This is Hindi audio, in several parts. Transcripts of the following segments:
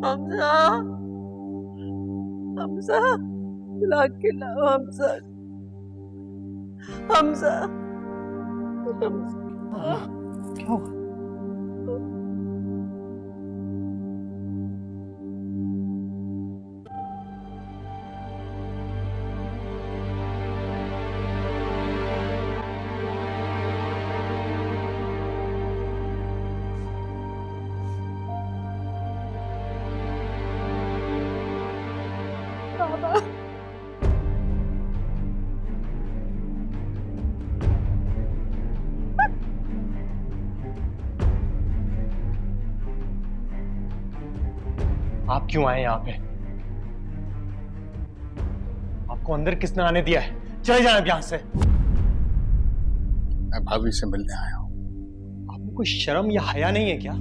हमजा, हमजा, बुला के लाओ हमजा, हमजा, हमजा। क्या हुआ? आप क्यों आए यहाँ पे? आपको अंदर किसने आने दिया है? चले जाना यहाँ से। मैं भाभी से मिलने आया हूँ। आपको कोई शर्म या हया नहीं है क्या?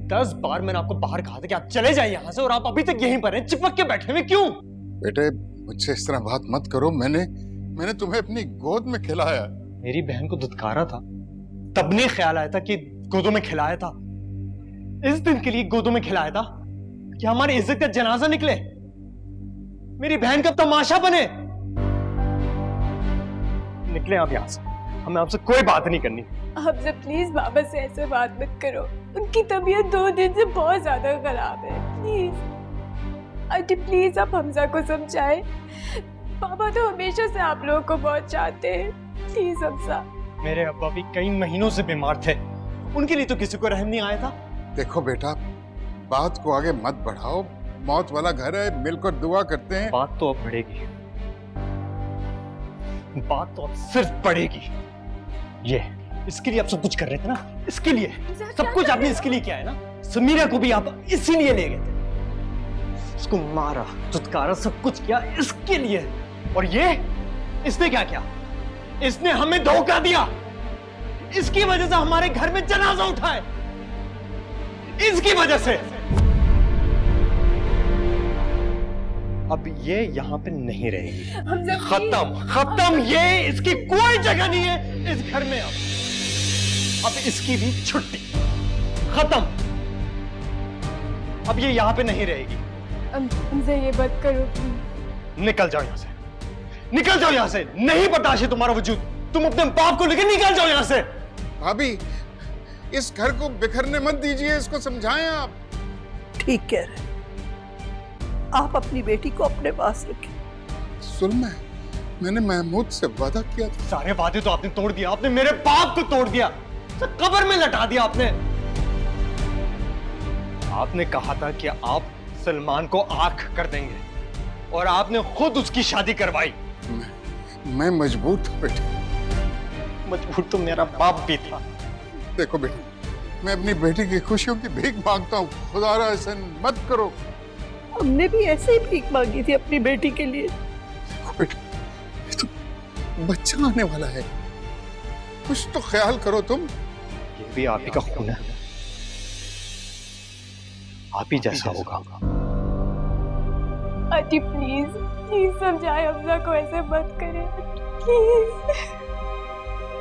10 बार मैंने आपको बाहर कहा था कि आप चले जाइए यहाँ से, और आप अभी तक यहीं पर हैं, चिपक के बैठे हुए क्यों? बेटे, मुझसे इस तरह बात मत करो। मैंने तुम्हें अपनी गोद में खिलाया। मेरी बहन को दुत्कारा था, तब नहीं ख्याल आया था कि गोदों में खिलाया था। इस दिन के लिए गोदों में खिलाया था कि हमारी इज्जत का जनाजा निकले, मेरी बहन का तमाशा बने। निकले आप यहां से, हमें आपसे कोई बात नहीं करनी। हमसे प्लीज बाबा से ऐसे बात मत करो, उनकी तबीयत 2 दिन से बहुत ज्यादा खराब है। प्लीज आंटी, प्लीज आप हमजा को समझाएं। बाबा तो हमेशा से आप लोगों को बहुत चाहते हैं। प्लीज हमजा। मेरे अब्बा भी कई महीनों से बीमार थे, उनके लिए तो किसी को रहम नहीं आया था। देखो बेटा, बात को आगे मत बढ़ाओ। मौत वाला घर है, मिलकर दुआ करते हैं। बात तो अब बढ़ेगी, बात तो अब सिर्फ बढ़ेगी। ये इसके लिए आप सब कुछ कर रहे थे ना, इसके लिए सब कुछ आपने इसके लिए किया है ना। समीरा को भी आप इसीलिए ले गए थे, उसको मारा, धुतकारा, सब कुछ किया इसके लिए। और ये इसने क्या किया? इसने हमें धोखा दिया। इसकी वजह से हमारे घर में जनाजा उठा है, इसकी वजह से। अब ये यहाँ पे नहीं रहेगी। खत्म खत्म, ये इसकी कोई जगह नहीं है इस घर में। अब इसकी भी छुट्टी, खत्म। अब ये यहाँ पे नहीं रहेगी। हमजा ये बात करो। निकल जाओ यहाँ से, निकल जाओ यहाँ से। नहीं बर्दाश्त है तुम्हारा वजूद, तुम अपने बाप को लेकर निकल जाओ यहाँ से। भाभी, इस घर को बिखरने मत दीजिए, इसको समझाएं आप। ठीक कह रहे, आप अपनी बेटी को अपने पास रखें। सुलमा, मैंने महमूद से वादा किया था। सारे वादे तो आपने तोड़ दिया, आपने मेरे बाप को तोड़ दिया, कब्र में लटा दिया आपने। आपने कहा था कि आप सलमान को आंख कर देंगे, और आपने खुद उसकी शादी करवाई। मैं मजबूर था बेटे। मजबूर तो मेरा बाप भी था। देखो बेटा, मैं अपनी बेटी की खुशियों की भीख मांगता हूँ, खुदारा ऐसा मत करो। हमने भी ऐसे ही भीख मांगी थी अपनी बेटी के लिए। देखो बेटा, ये तो बच्चा आने वाला है, कुछ तो ख्याल करो तुम। ये भी आप ही का खून है, आप ही जैसा होगा। आंटी प्लीज प्लीज समझाए, हमजा को ऐसे मत करें प्लीज।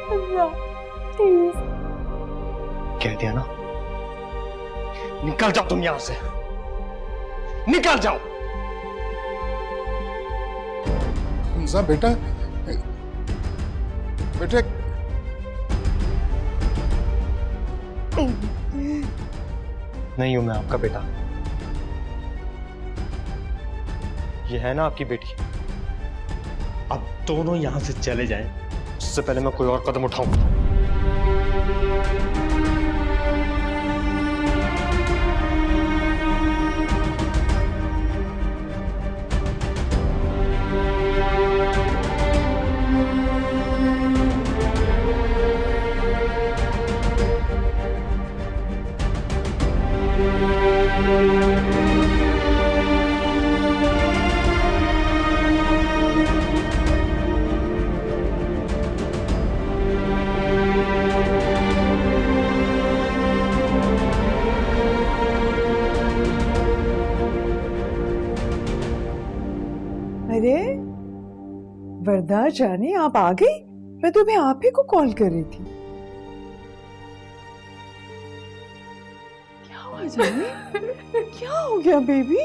हमजा प्लीज। कह दिया ना, निकल जाओ तुम यहां से, निकल जाओ। हमजा बेटा, बेटे नहीं हूं मैं आपका बेटा, ये है ना आपकी बेटी। अब दोनों यहां से चले जाएं, उससे पहले मैं कोई और कदम उठाऊं। अरे वरदा जाने, आप आ गई? मैं तुम्हें आप ही को कॉल कर रही थी। क्या हुआ जानी? क्या हो गया बेबी?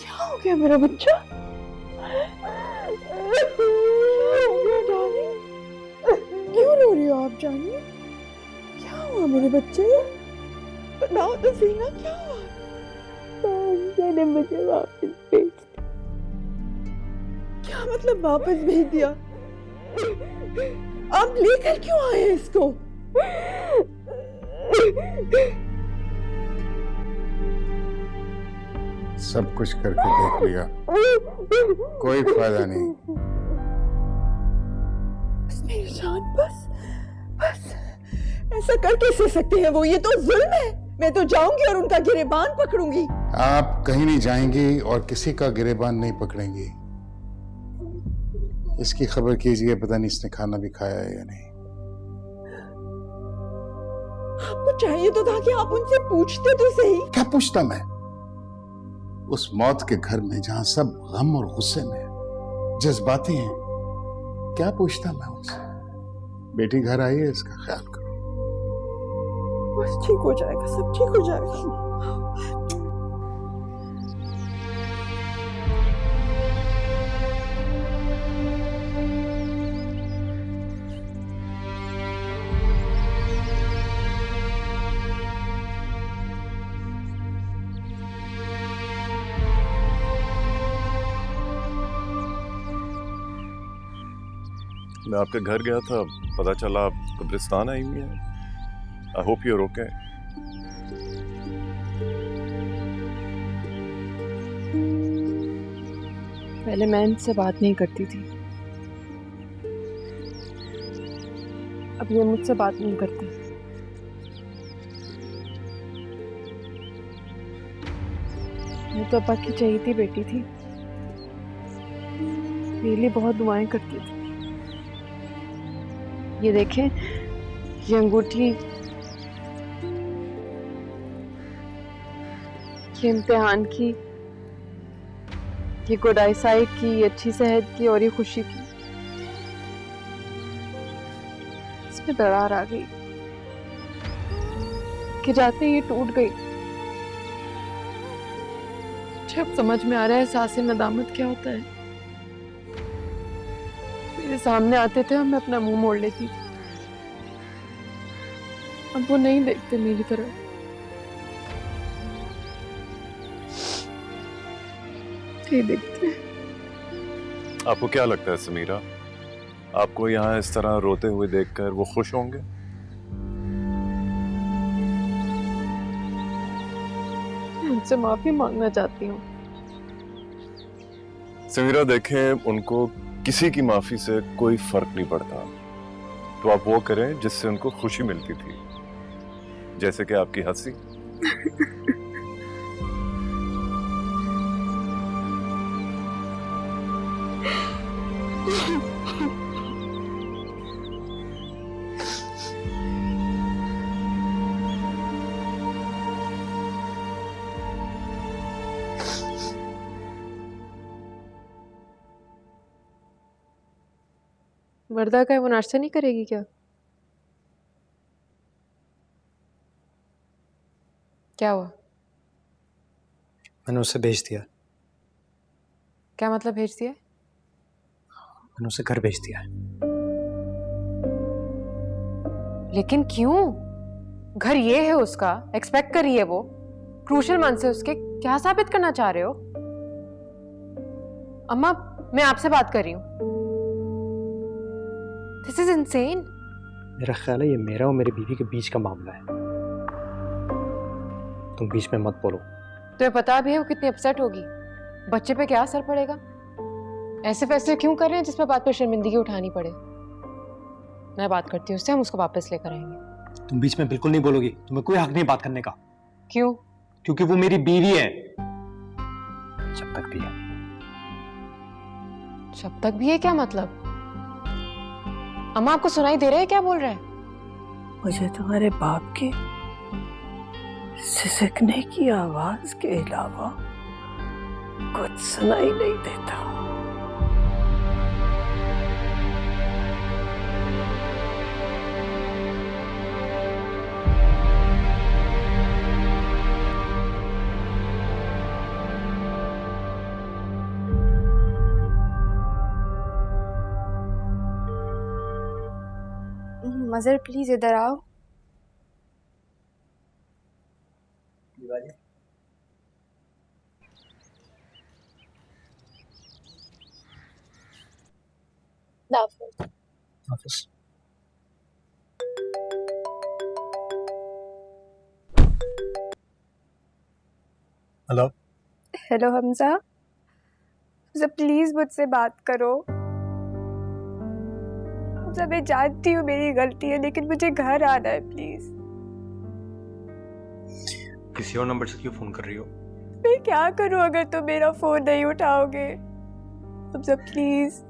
क्या हो गया मेरा बच्चा? क्या हो गया डार्लिंग? क्यों रो रही हो आप जानी? क्या हुआ मेरे बच्चे? बताओ तो सही ना, क्या हुआ? मैंने मुझे वापस भेज क्या मतलब वापस भेज दिया? आप लेकर क्यों आए हैं इसको? सब कुछ करके देख लिया, कोई फायदा नहीं। बस मेरी जान, बस ऐसा कर कैसे सकते हैं वो? ये तो जुल्म है। मैं तो जाऊंगी और उनका गिरेबान पकड़ूंगी। आप कहीं नहीं जाएंगी और किसी का गिरेबान नहीं पकड़ेंगी। इसकी खबर कीजिए, पता नहीं इसने खाना भी खाया है या नहीं। आपको चाहिए तो था कि आप उनसे पूछते तो सही। क्या पूछता मैं? उस मौत के घर में जहां सब गम और गुस्से में जज्बाती हैं, क्या पूछता मैं उनसे? बेटी घर आई है, इसका ख्याल करो। बस ठीक हो जाएगा, सब ठीक हो जाएगा। मैं आपके घर गया था, पता चला आप कब्रिस्तान आई हुई हैं। I hope you are okay. पहले मैं इनसे बात नहीं करती थी, अब ये मुझसे बात नहीं करते। मैं तो अब्बा की चहेती बेटी थी, मेरे लिए बहुत दुआएं करती थी। ये देखें, ये अंगूठी, ये इम्तिहान की, ये गुड आई साइट की, ये अच्छी सेहत की और ये खुशी की। इसमें दरार आ गई कि जाते ही ये टूट गई। जब समझ में आ रहा है एहसास नदामत क्या होता है। मेरे सामने आते थे और मैं अपना मुंह मोड़ लेती थी। अब वो नहीं देखते मेरी तरफ। नहीं देखते। आपको क्या लगता है समीरा, आपको यहाँ इस तरह रोते हुए देखकर वो खुश होंगे? उनसे माफी मांगना चाहती हूँ। समीरा देखें, उनको किसी की माफी से कोई फर्क नहीं पड़ता, तो आप वो करें जिससे उनको खुशी मिलती थी, जैसे कि आपकी हंसी। वर्दा का है, वो नाश्ता नहीं करेगी क्या? क्या हुआ? मैंने उसे भेज दिया। क्या मतलब भेज दिया? मैंने उसे घर भेज दिया है। लेकिन क्यों? घर ये है उसका, एक्सपेक्ट कर रही है वो। क्रूशल मंथ से उसके क्या साबित करना चाह रहे हो? अम्मा, मैं आपसे बात कर रही हूँ। This is insane. मेरा ख्याल है ये मेरा और मेरी बीवी के बीच का मामला है। तुम बीच में मत बोलो। तुम्हें पता भी है वो कितनी अपसेट होगी, बच्चे पे क्या असर पड़ेगा। ऐसे फैसले क्यों कर रहे हैं जिसमें बात पर शर्मिंदगी उठानी पड़े? मैं बात करती हूँ उससे, हम उसको वापस लेकर आएंगे। तुम बीच में बिल्कुल नहीं बोलोगी, तुम्हें कोई हक नहीं बात करने का। क्यों? क्योंकि वो मेरी बीवी है। जब तक भी है। जब तक भी है क्या मतलब? अम्मा, आपको सुनाई दे रहा है क्या बोल रहा है? मुझे तुम्हारे बाप के सिसकने की आवाज के अलावा कुछ सुनाई नहीं देता। मजर प्लीज इधर आओ। Office. Hello. Hello Hamza, Hamza please मुझसे बात करो। हमजा मैं जानती हूँ मेरी गलती है, लेकिन मुझे घर आना है प्लीज। किसी और नंबर से क्यों फोन कर रही हो? मैं क्या करूँ अगर तुम मेरा फोन नहीं उठाओगे? हमजा प्लीज,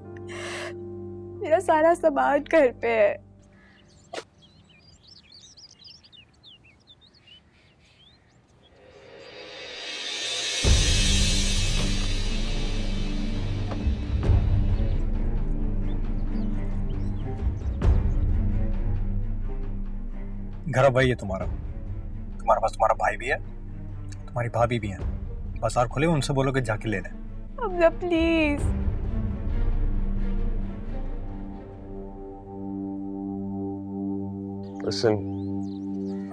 मेरा सारा सामान घर पे है। घर अब वही है तुम्हारा पास तुम्हारा भाई भी है, तुम्हारी भाभी भी है। बाजार खुले, उनसे बोलो कि जाके ले लें। Hamza please. Listen,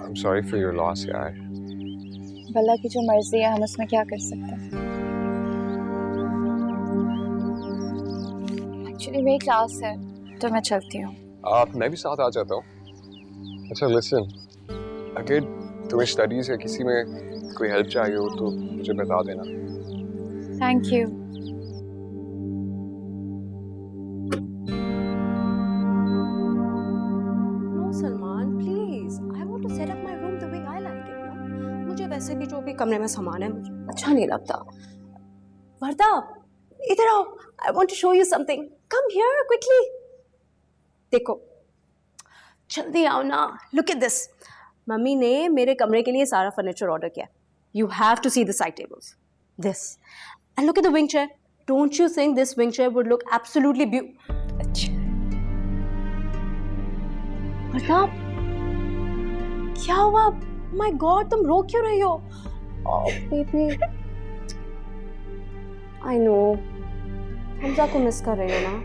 I'm sorry for your loss, यार। भला की जो मर्जी है, हम उसमें क्या कर सकते हैं। एक्चुअली मेरी क्लास है तो मैं चलती हूँ। मैं भी साथ आ जाता हूँ। अच्छा लिसन, अगर तुम्हें स्टडीज या किसी में कोई हेल्प चाहिए हो तो मुझे बता देना। Thank you. Salman please, I want to set up my room the way I like it ना। मुझे वैसे भी जो भी कमरे में सामान है मुझे अच्छा नहीं लगता। वर्दा, इधर आओ, I want to show you something. Come here quickly. देखो, जल्दी आओ ना। Look at this. मम्मी ने मेरे कमरे के लिए सारा फर्नीचर ऑर्डर किया। You have to see the side tables, this, and look at the wing chair. Don't you think this wing chair would look absolutely अच्छा। मतलब क्या हुआ? माय गॉड, तुम रो क्यों रही हो? बेबी, आई नो हमजा को मिस कर रही हो ना?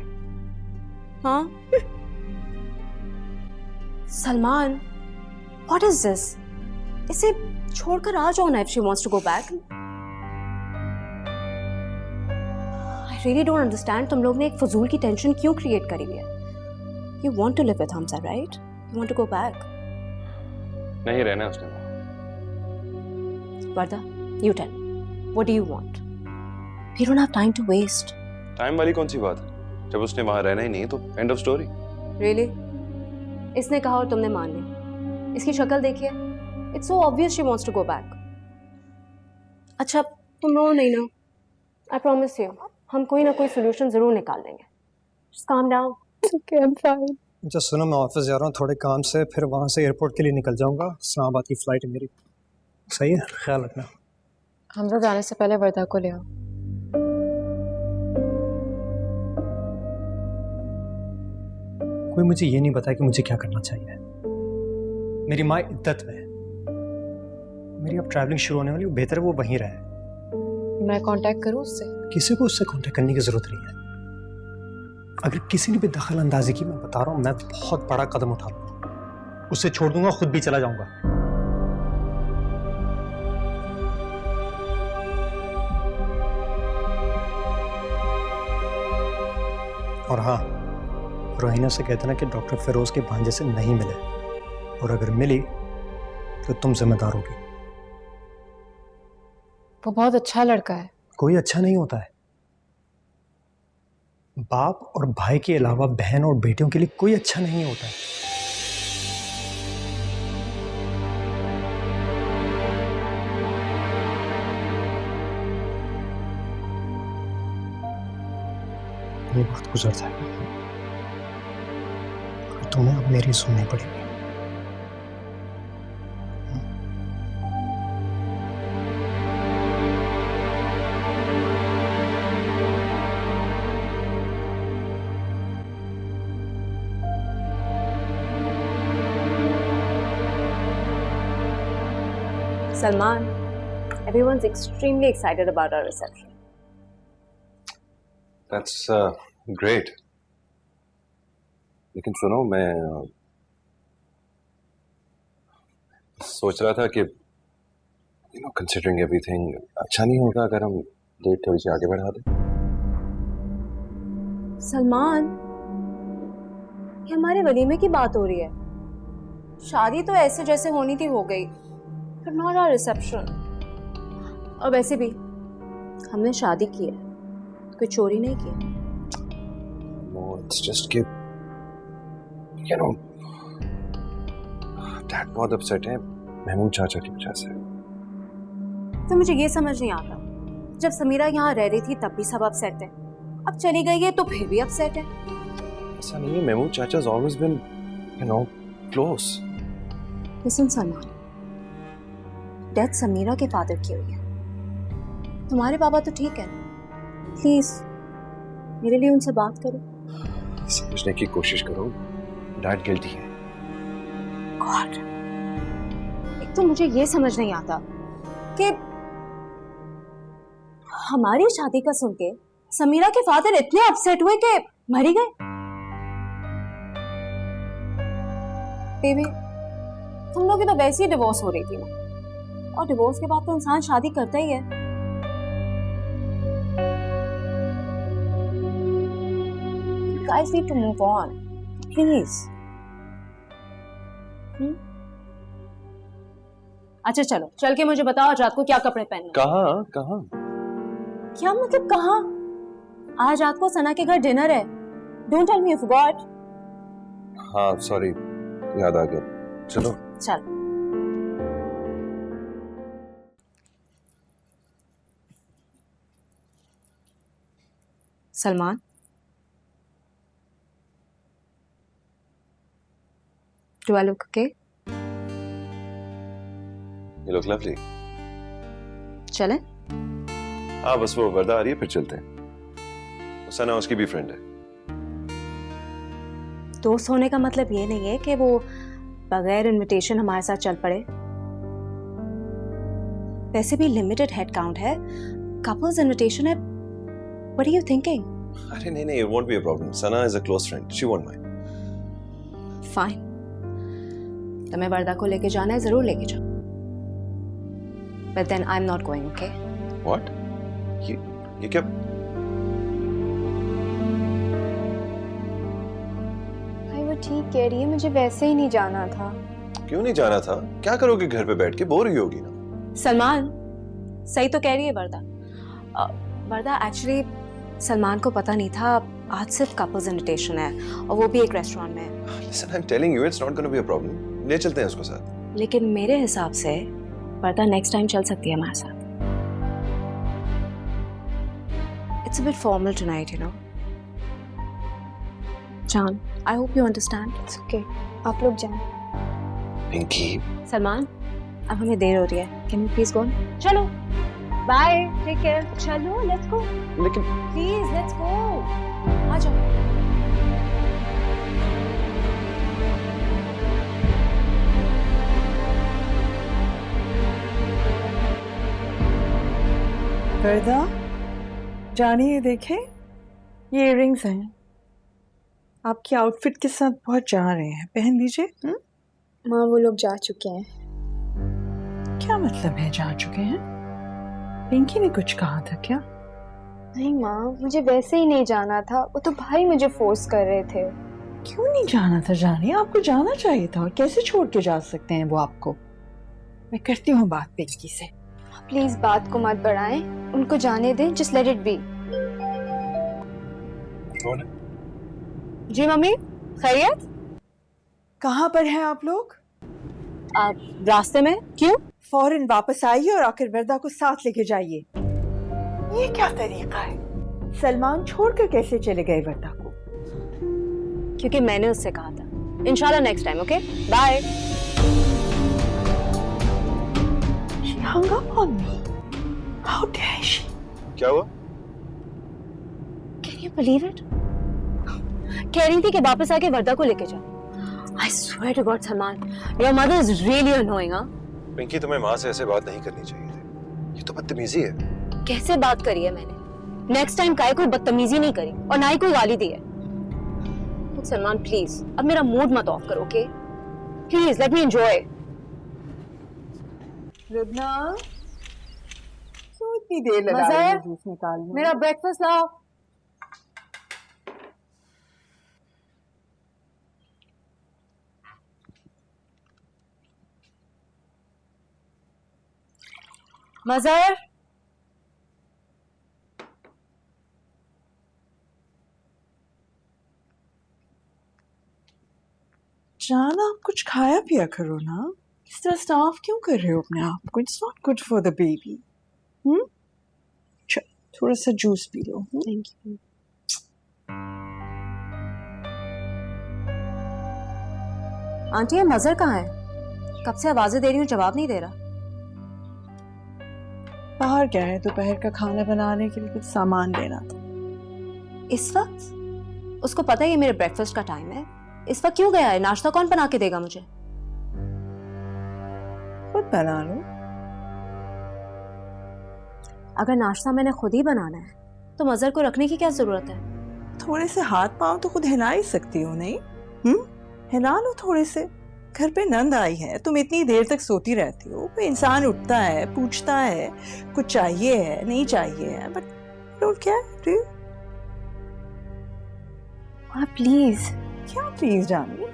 हाँ सलमान, व्हाट इज दिस? इसे छोड़कर आ जाओ ना if she wants to go back. I really don't understand, तुम लोग ने एक फजूल की टेंशन क्यों क्रिएट करी हुई है? You want to live with Hamza, right? You want to go back? नहीं रहना उसने। Varda, you tell me. What do you want? We don't have time to waste. Time वाली कौन सी बात है? जब उसने वहां रहना ही नहीं तो एंड ऑफ स्टोरी। Really? इसने कहा और तुमने मान लिया। इसकी शक्ल देखिए। It's so obvious she wants to go back. अच्छा, तुम रो नहीं ना। I promise you, हम कोई ना कोई solution जरूर निकाल लेंगे। Just calm down. Okay, I'm fine. अच्छा सुनो, मैं ऑफिस जा रहा हूँ थोड़े काम से, फिर वहाँ से एयरपोर्ट के लिए निकल जाऊँगा। इस्लामाबाद की फ्लाइट है मेरी। सही है, ख्याल रखना। हमजा जाने से पहले वर्दा को ले आओ। कोई मुझे ये नहीं बताया कि मुझे क्या करना चाहिए। मेरी माँ इद्दत में है, मेरी अब ट्रैवलिंग शुरू होने वाली, बेहतर है वो वहीं रहे। मैं कांटेक्ट करूँ उससे? किसी को उससे कांटेक्ट करने की जरूरत नहीं है। अगर किसी ने भी दखल अंदाजी की, मैं बता रहा हूँ, मैं बहुत बड़ा कदम उठा लूंगा। उसे छोड़ दूंगा, खुद भी चला जाऊंगा। और हाँ, रोहिना से कहते ना कि डॉक्टर फिरोज के भांजे से नहीं मिले, और अगर मिली तो तुम जिम्मेदार होगी। वो बहुत अच्छा लड़का है। कोई अच्छा नहीं होता है। बाप और भाई के अलावा बहन और बेटियों के लिए कोई अच्छा नहीं होता है। ये वक्त गुजर जाएगा और तुम्हें अब मेरी सुननी पड़ेगी। Salman, everyone's extremely excited about our reception. That's great. लेकिन सुनो, मैं सोच रहा था कि कंसिडरिंग एवरीथिंग अच्छा नहीं होगा अगर हम डेट थोड़ी सी आगे बढ़ा दें। सलमान, ये हमारे वलीमे की बात हो रही है। शादी तो ऐसे जैसे होनी थी हो गई, पर नॉट आवर रिसेप्शन। और वैसे भी हमने शादी की है, कोई चोरी नहीं की। No, it's just कि डैड बहुत अपसेट है महमूद चाचा की वजह से। तो मुझे ये समझ नहीं आता, जब समीरा यहाँ रह रही थी तब भी सब अपसेट थे, अब चली गई है तो फिर भी अपसेट है। ऐसा नहीं है, महमूद चाचा has always been close. Listen Salman, death Samira के फादर की हुई है, तुम्हारे पापा तो ठीक है। प्लीज मेरे लिए उनसे बात करो। समझने की कोशिश करो, डैड गिल्टी है। गॉड, एक तो मुझे ये समझ नहीं आता कि हमारी शादी का सुन के समीरा के फादर इतने अपसेट हुए कि मर ही गए। बेबी, तुम लोग की तो वैसे ही डिवोर्स हो रही थी ना, और डिवोर्स के बाद तो इंसान शादी करता ही है। You guys need to move on, please. अच्छा चलो, चल के मुझे बताओ आज रात को क्या कपड़े पहनने। कहाँ कहाँ? क्या मतलब कहाँ? आज रात को सना के घर डिनर है। Don't tell me you forgot. हाँ सॉरी, याद आ गया। चलो चल। Salman, do I look okay? You look lovely. चलें? हाँ बस वो वर्दा आ रही है, फिर चलते हैं। सना उसकी भी फ्रेंड है। दोस्त होने का मतलब ये नहीं है कि वो बगैर इनविटेशन हमारे साथ चल पड़े। वैसे भी लिमिटेड हेड काउंट है, कपल्स इनविटेशन है। What are you thinking? अरे नहीं नहीं, it won't be a problem. Sana is a close friend. She won't mind. Fine. तुम्हें वर्दा को लेके जाना है, जरूर लेके जाओ। But then I'm not going, okay? What? ये क्या? भाई वो ठीक कह रही है, मुझे वैसे ही नहीं जाना था। क्यों नहीं जाना था? क्या करोगे घर पे बैठ के? बोर ही होगी ना। सलमान, सही तो कह रही है वर्दा। वर्दा एक्चुअली सलमान को पता नहीं था आज सिर्फ कपल्स इनविटेशन है, और वो भी एक रेस्टोरेंट में। Listen, I'm telling you, it's not going to be a problem. ले चलते हैं उसको साथ। लेकिन मेरे हिसाब से वर्दा नेक्स्ट टाइम चल सकती है हमारे साथ। It's a bit formal tonight, you know. John, I hope you understand. It's okay. आप लोग जाएं। पिंकी। सलमान, अब हमें देर हो रही है। Can you please go? चलो। Bye. Take care. चलो, let's go. लेकिन Please, let's go. आ जाओ। वर्दा, जानी ये देखें, ये इयररिंग्स हैं, आपकी आउटफिट के साथ बहुत जा रहे हैं, पहन लीजिए। माँ वो लोग जा चुके हैं। क्या मतलब है जा चुके हैं? पिंकी ने कुछ कहा था क्या? नहीं माँ, मुझे वैसे ही नहीं जाना था, वो तो भाई मुझे फोर्स कर रहे थे। क्यों नहीं जाना था जानी? आपको जाना चाहिए था, और कैसे छोड़ के जा सकते हैं वो आपको? मैं करती हूँ बात पिंकी से। प्लीज बात को मत बढ़ाएं, उनको जाने दें, जस्ट लेट इट बी। कौन है? जी मम्मी, खैरियत? कहाँ पर हैं आप लोग? आप रास्ते में? क्यों? फौरन वापस आइए और आकर वर्दा को साथ लेके जाइए। ये क्या तरीका है? सलमान छोड़कर कैसे चले गए वर्दा को? क्योंकि मैंने उससे कहा था। इंशाल्लाह next time, okay? Bye. She hung up on me. How dare she? क्या हुआ? Can you believe it? कह रही थी कि वापस आके वर्दा को लेके जाओ। I swear to God, Salman, your mother is really annoying, हाँ? पिंकी, तुम्हें माँ से ऐसे बात नहीं करनी चाहिए थी। ये तो बदतमीजी है। कैसे बात करी है मैंने? नेक्स्ट टाइम काय कोई बदतमीजी नहीं करी, और ना ही कोई गाली दी है। सलमान प्लीज, अब मेरा मूड मत ऑफ करो, okay? Please let me enjoy. Rubna, क्यों इतनी देर लगा रही है जूस निकालने में? मेरा ब्रेकफास्ट लाओ। मजर, जान, आप कुछ खाया पिया करो ना। इस तरह स्टाफ क्यों कर रहे हो अपने आप को? It's not good for the baby. थोड़ा सा juice P low. Thank you. Aunty, ये मजर कहाँ है? कब से आवाजें दे रही हूँ, जवाब नहीं दे रहा। बाहर गया है दोपहर का खाना बनाने के लिए, कुछ सामान लेना था। इस वक्त? उसको पता है ये मेरे ब्रेकफास्ट का टाइम है। इस वक्त क्यों गया है? नाश्ता कौन बना के देगा मुझे? खुद बना लो। अगर नाश्ता मैंने खुद ही बनाना है तो मजर को रखने की क्या जरूरत है? थोड़े से हाथ पांव तो खुद हिला ही सकती हो, नहीं? हिला लो थोड़े से। घर पे नंद आई है, तुम इतनी देर तक सोती रहती हो। कोई इंसान उठता है, पूछता है कुछ चाहिए है, नहीं चाहिए है, बट डोंट केयर। प्लीज। क्या प्लीज जानी?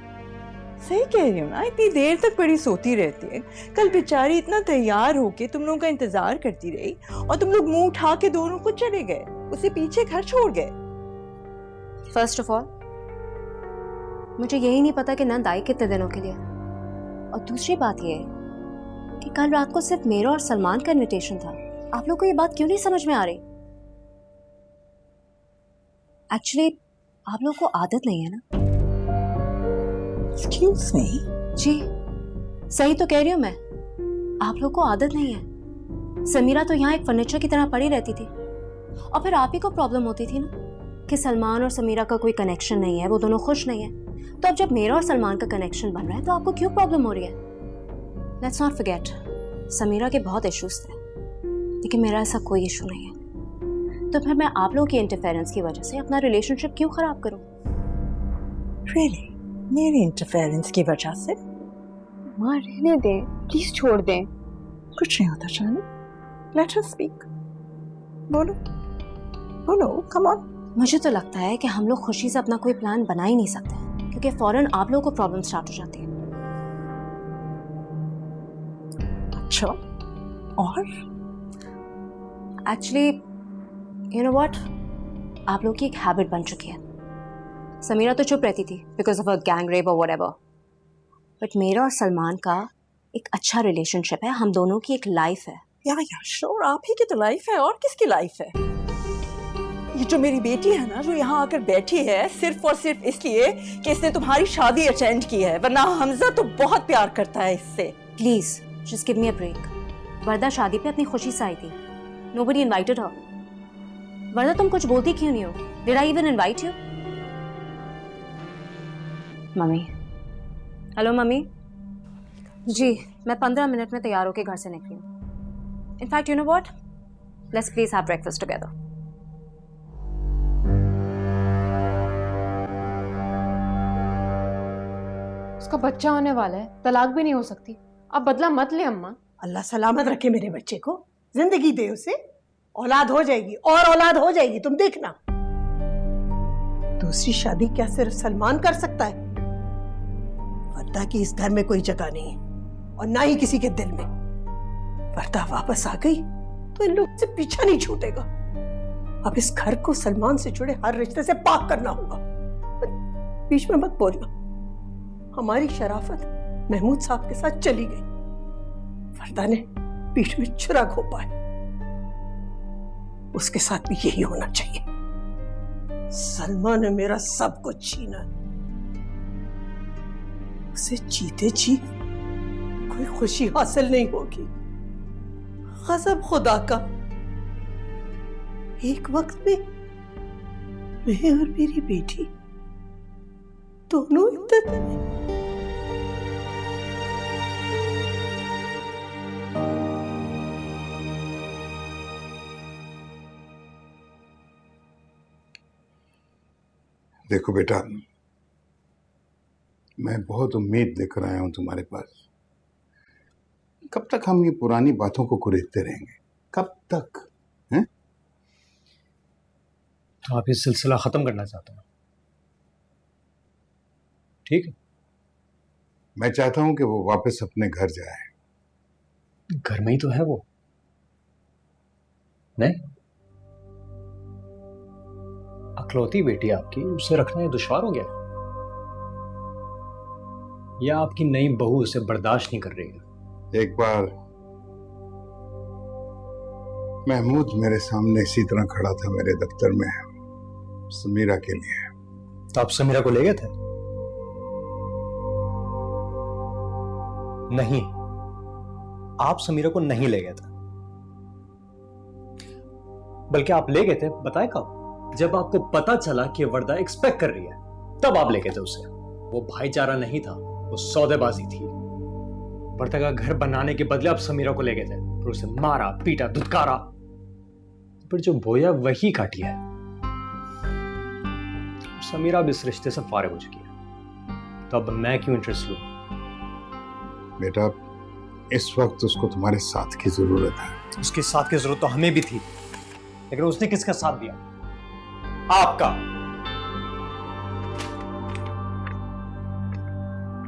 सही कह रही हो ना, इतनी देर तक बड़ी सोती रहती है। कल बेचारी इतना तैयार होके तुम लोगों का इंतजार करती रही और तुम लोग मुंह उठा के दोनों को चले गए, उसे पीछे घर छोड़ गए। फर्स्ट ऑफ ऑल, मुझे यही नहीं पता कि नंद आई कितने दिनों के लिए। और दूसरी बात यह है कि कल रात को सिर्फ मेरा और सलमान का इनविटेशन था। आप लोग को ये बात क्यों नहीं समझ में आ रही? एक्चुअली आप लोग को आदत नहीं है ना। Excuse me? जी, सही तो कह रही हूँ मैं। आप लोग को आदत नहीं है। समीरा तो यहाँ एक फर्नीचर की तरह पड़ी रहती थी, और फिर आप ही को प्रॉब्लम होती थी ना कि सलमान और समीरा का कोई कनेक्शन नहीं है, वो दोनों खुश नहीं है। तो अब जब मेरा और सलमान का कनेक्शन बन रहा है तो आपको क्यों प्रॉब्लम हो रही है? लेट्स नॉट फॉरगेट, समीरा के बहुत इश्यूज थे, लेकिन मेरा ऐसा कोई इशू नहीं है। तो फिर मैं आप लोगों की इंटरफेरेंस की वजह से अपना रिलेशनशिप क्यों खराब करूं? Really? मेरी इंटरफेरेंस की वजह से? माँ रहने दे, प्लीज छोड़ दें। कुछ नहीं होता जानी। Let her speak. बोलो बोलो, come on. मुझे तो लगता है कि हम लोग खुशी से अपना कोई प्लान बना ही नहीं सकते, क्योंकि फौरन आप लोगों को प्रॉब्लम स्टार्ट हो जाती है। अच्छा, और? एक्चुअली यू नो व्हाट, आप लोग की एक हैबिट बन चुकी है। समीरा तो चुप रहती थी because of a gang rape और व्हाटएवर, बट मेरा और सलमान का एक अच्छा रिलेशनशिप है, हम दोनों की एक लाइफ है। या श्योर, आप ही की तो लाइफ है, और किसकी लाइफ है? ये जो मेरी बेटी है ना, जो यहाँ आकर बैठी है सिर्फ और सिर्फ इसलिए कि इसने तुम्हारी शादी अटेंड की है, वरना हमजा तो बहुत प्यार करता है इससे। Please just give me a break. Warda शादी पे अपनी खुशी से आई थी, नोबडी इनवाइटेड हर। वर्दा तुम कुछ बोलती क्यों नहीं हो? Did I even invite you? Mummy, hello mummy. जी, मैं 15 मिनट में तैयार होकर घर से निकली हूँ। In fact you know what, let's please have breakfast together. उसका बच्चा होने वाला है, तलाक भी नहीं हो सकती। अब बदला मत ले अम्मा। अल्लाह सलामत रखे मेरे बच्चे को, जिंदगी दे उसे, औलाद हो जाएगी और औलाद हो जाएगी, तुम देखना। दूसरी शादी क्या सिर्फ सलमान कर सकता है? वर्दा की इस घर में कोई जगह नहीं है, और ना ही किसी के दिल में। वर्दा वापस आ गई तो इन लोगों से पीछा नहीं छूटेगा। अब इस घर को सलमान से जुड़े हर रिश्ते से पाक करना होगा। बीच में मत बोलना। हमारी शराफत महमूद साहब के साथ चली गई, वर्दा ने पीठ में छुरा घोंपा है। उसके साथ भी यही होना चाहिए। सलमान ने मेरा सब कुछ छीना, उसे जीते जी कोई खुशी हासिल नहीं होगी। गज़ब खुदा का, एक वक्त में मैं और मेरी बेटी दोनों इद्दत में। देखो बेटा, मैं बहुत उम्मीद लेकर आया हूं तुम्हारे पास। कब तक हम ये पुरानी बातों को कुरेदते रहेंगे? कब तक? हैं? तो आप ये सिलसिला खत्म करना चाहते हो? ठीक है, मैं चाहता हूं कि वो वापस अपने घर जाए। घर में ही तो है वो। नहीं, अकलौती बेटी आपकी, उसे रखना ये दुश्वार हो गया, या आपकी नई बहू उसे बर्दाश्त नहीं कर रही है? एक बार महमूद मेरे सामने इसी तरह खड़ा था मेरे दफ्तर में समीरा के लिए। तो आप समीरा को ले गए थे? नहीं, आप समीरा को नहीं ले गए थे, बल्कि आप ले गए थे, बताए कब? जब आपको पता चला कि वर्दा एक्सपेक्ट कर रही है, तब आप ले गए थे उसे। वो भाईचारा नहीं था, वो सौदेबाजी थी। वर्दा का घर बनाने के बदले आप समीरा को ले गए थे, फिर उसे मारा, पीटा, धुतकारा, पर जो बोया वही काटी है। समीरा अब इस रिश्ते से फारिग हो चुकी है, तो अब मैं क्यों इंटरेस्ट लूं? बेटा, इस वक्त उसको तुम्हारे साथ की जरूरत है। उसके साथ की जरूरत तो हमें भी थी, लेकिन उसने किसका साथ दिया? आपका।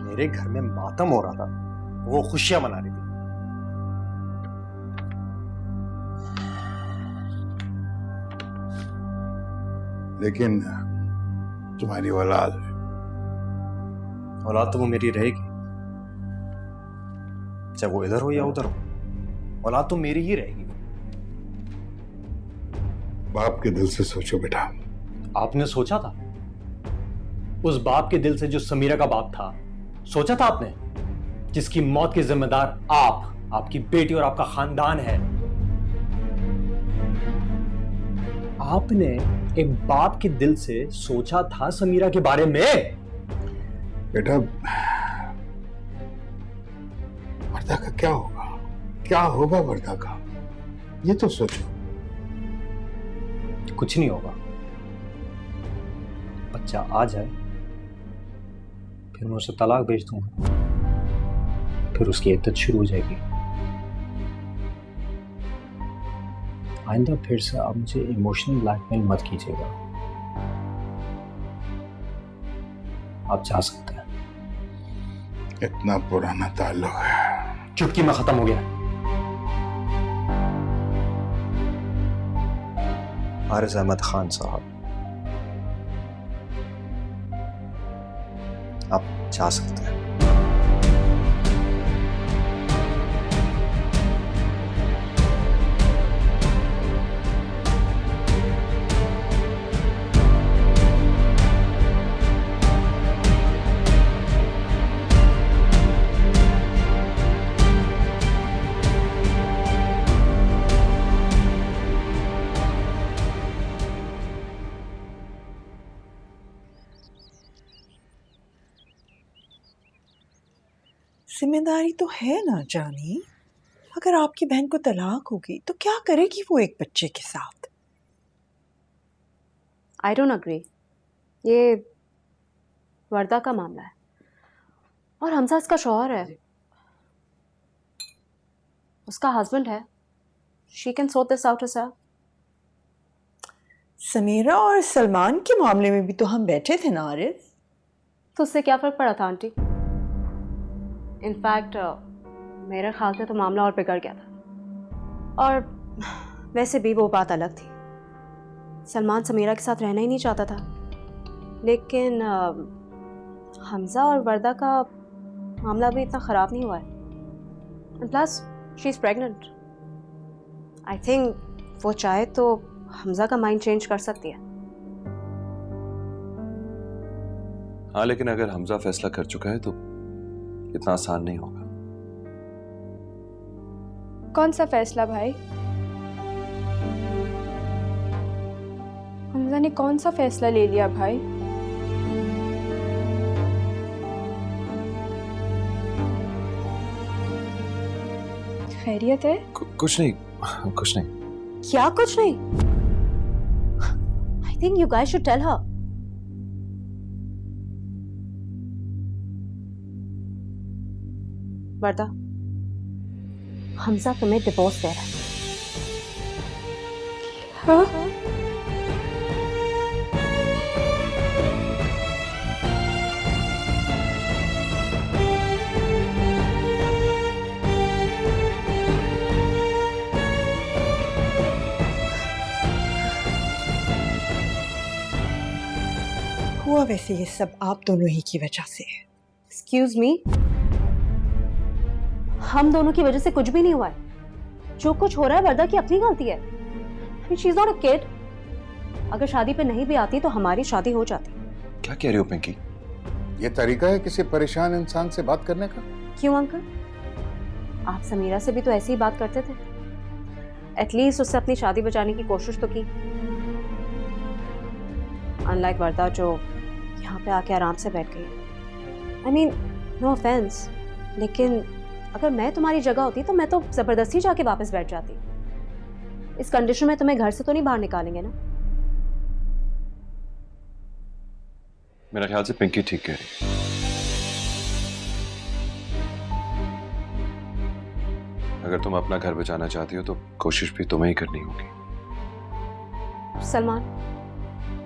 मेरे घर में मातम हो रहा था, वो खुशियां मना रही थी। लेकिन तुम्हारी औलाद औलाद तो वो मेरी रहेगी, चाहे वो इधर हो या उधर हो, औलाद तो मेरी ही रहेगी। बाप के दिल से सोचो बेटा। आपने सोचा था? उस बाप के दिल से जो समीरा का बाप था, सोचा था आपने? जिसकी मौत के जिम्मेदार आप, आपकी बेटी और आपका खानदान है। आपने एक बाप के दिल से सोचा था समीरा के बारे में? बेटा, वर्दा का क्या होगा? क्या होगा वर्दा का? ये तो सोचो। कुछ नहीं होगा। बच्चा आ जाए, फिर मैं उसे तलाक भेज दूंगा, फिर उसकी इद्दत शुरू हो जाएगी। आइंदा फिर से आप मुझे इमोशनल ब्लैकमेल मत कीजिएगा। आप जा सकते हैं। इतना पुराना ताल्लुक है। चुटकी में खत्म हो गया। हारिस अहमद खान साहब, आप जा सकते हैं। जिम्मेदारी तो है ना जानी। अगर आपकी बहन को तलाक होगी तो क्या करेगी वो एक बच्चे के साथ? I don't agree. ये वर्दा का मामला है और हमजा इसका शौहर है, उसका हस्बैंड है। She can sort this out herself। Samira और सलमान के मामले में भी तो हम बैठे थे ना आरिफ। तो उससे क्या फ़र्क पड़ा था आंटी? इनफैक्ट मेरे ख्याल से तो मामला और बिगड़ गया था। और वैसे भी वो बात अलग थी। सलमान समीरा के साथ रहना ही नहीं चाहता था, लेकिन हमजा और वर्दा का मामला भी इतना ख़राब नहीं हुआ है। Plus she is pregnant. I think वो चाहे तो हमजा का माइंड चेंज कर सकती है। हाँ, लेकिन अगर हमजा फैसला कर चुका है तो इतना आसान नहीं होगा। कौन सा फैसला भाई? हमजा ने कौन सा फैसला ले लिया भाई? खैरियत है? कुछ नहीं, कुछ नहीं। क्या कुछ नहीं? I think you guys should tell her. Warda, Hamza तुम्हें डिवोर्स दे रहा है। हुआ वैसे ये सब आप दोनों ही की वजह से। एक्सक्यूज मी, हम दोनों की वजह से कुछ भी नहीं हुआ है। जो कुछ हो रहा है वर्दा की अपनी गलती है। She is not a kid. अगर शादी पे नहीं भी आती तो हमारी शादी हो जाती। क्या कह रही हो पिंकी? ये तरीका है किसी परेशान इंसान से बात करने का? क्यों अंकल, आप समीरा से भी तो ऐसे ही बात करते थे। एटलीस्ट उससे अपनी शादी बचाने की कोशिश तो की। अनलाइक वर्दा जो यहाँ पे आके आराम से बैठ गई। आई मीन नो ऑफेंस, लेकिन अगर मैं तुम्हारी जगह होती तो मैं तो जबरदस्ती जाके वापस बैठ जाती। इस कंडीशन में तुम्हें घर से तो नहीं बाहर निकालेंगे ना? मेरा ख्याल से पिंकी ठीक कह रही है। अगर तुम अपना घर बचाना चाहती हो तो कोशिश भी तुम्हें ही करनी होगी। सलमान,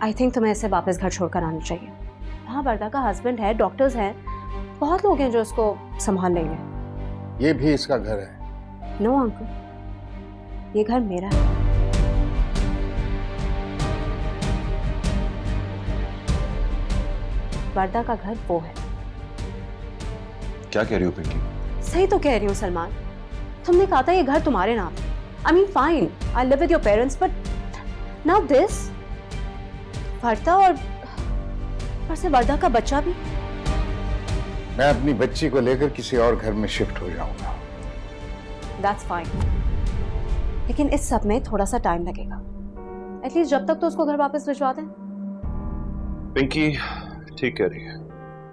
आई थिंक तुम्हें इसे वापस घर छोड़कर आना चाहिए। हाँ, वर्दा का हस्बैंड है, डॉक्टर्स हैं, बहुत लोग हैं जो इसको संभाल लेंगे। ये भी इसका घर है। नो अंकल, ये घर मेरा है। वर्दा का घर वो है। क्या कह रही हो पिंकी? सही तो कह रही हूँ सलमान। तुमने कहा था ये घर तुम्हारे नाम है। I mean fine, I live with your parents, but now this. Warda और से वर्दा का बच्चा भी। मैं अपनी बच्ची को लेकर किसी और घर में शिफ्ट हो जाऊंगा। That's fine. लेकिन इस सब में थोड़ा सा टाइम लगेगा। एटलीस्ट जब तक तो उसको घर वापस भिजवा दें। पिंकी ठीक कह रही है।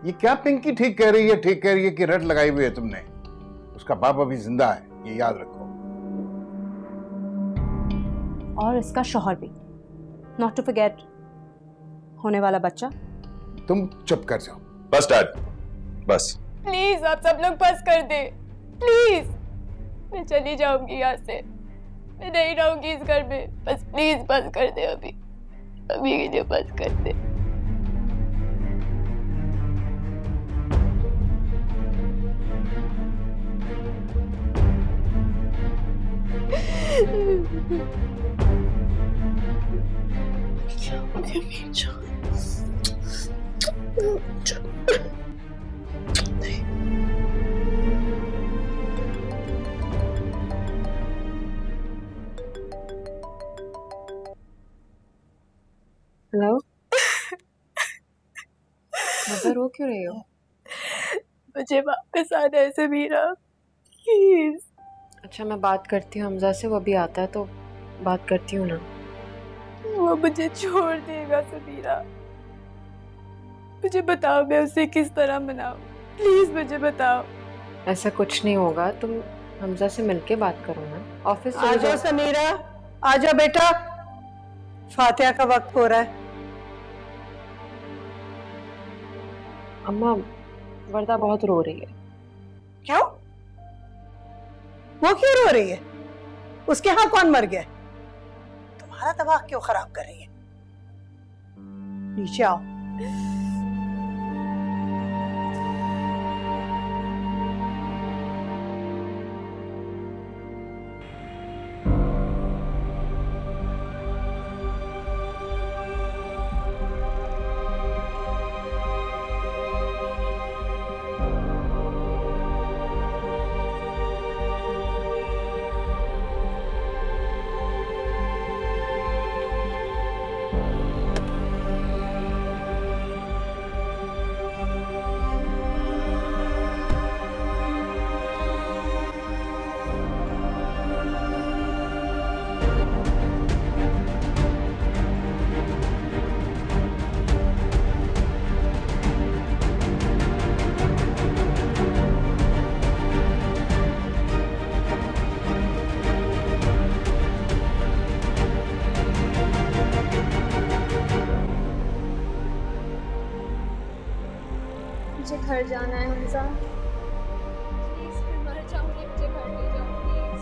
ये क्या पिंकी ठीक कह रही है, ठीक कह रही है कि रट लगाई हुई है तुमने? उसका बाप अभी जिंदा है, ये याद रखो। और इसका शौहर भी। Not to forget होने वाला बच्चा। तुम चुप कर जाओ। बस डैड, बस। प्लीज आप सब लोग बस कर दे, प्लीज। मैं चली जाऊंगी यहाँ से, मैं नहीं रहूंगी इस घर में। बस प्लीज बस कर दे, अभी अभी के लिए बस कर दे। हेलो, मदर रो क्यों रही हो? मुझे वापस आना है समीरा, प्लीज। अच्छा, मैं बात करती हूँ हमजा से, वो भी आता है तो बात करती हूँ ना। वो मुझे छोड़ देगा समीरा। मुझे बताओ मैं उसे किस तरह मनाऊं, प्लीज मुझे बताओ। ऐसा कुछ नहीं होगा, तुम हमजा से मिलके बात करो ना। ऑफिस आ जाओ समीरा, आ जाओ बेटा, फातिहा का वक्त हो रहा है। अम्मा, वर्दा बहुत रो रही है। क्यों? वो क्यों रो रही है? उसके यहाँ कौन मर गया? तुम्हारा दिमाग क्यों खराब कर रही है? नीचे आओ। मुझे घर जाना है हमजा, प्लीज। मैं मर जाऊंगी, मुझे घर ले जाओ प्लीज।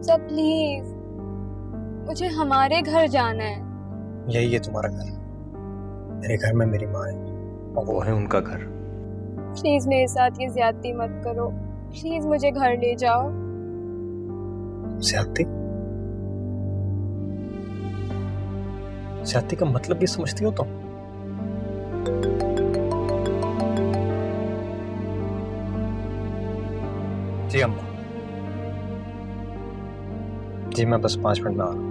हमजा प्लीज, मुझे हमारे घर जाना है। यही है तुम्हारा घर। मेरे घर में मेरी माँ है और वो है उनका घर। प्लीज मेरे साथ ये ज्यादती मत करो, प्लीज मुझे घर ले जाओ। ज्यादती? ज्यादती का मतलब भी समझती हो तुम? जी अम्मा जी, मैं बस 5 मिनट में आ रहा हूँ।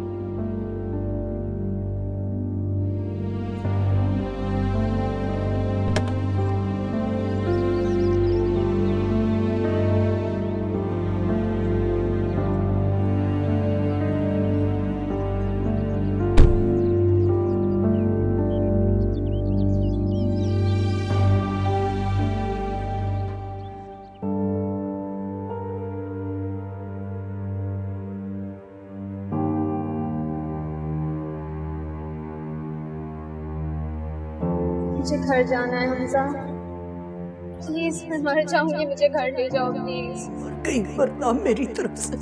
मुझे घर जाना है हमजा, प्लीज मैं मर जाऊंगी, मुझे घर ले जाओ प्लीज। कहीं वरना मेरी तरफ से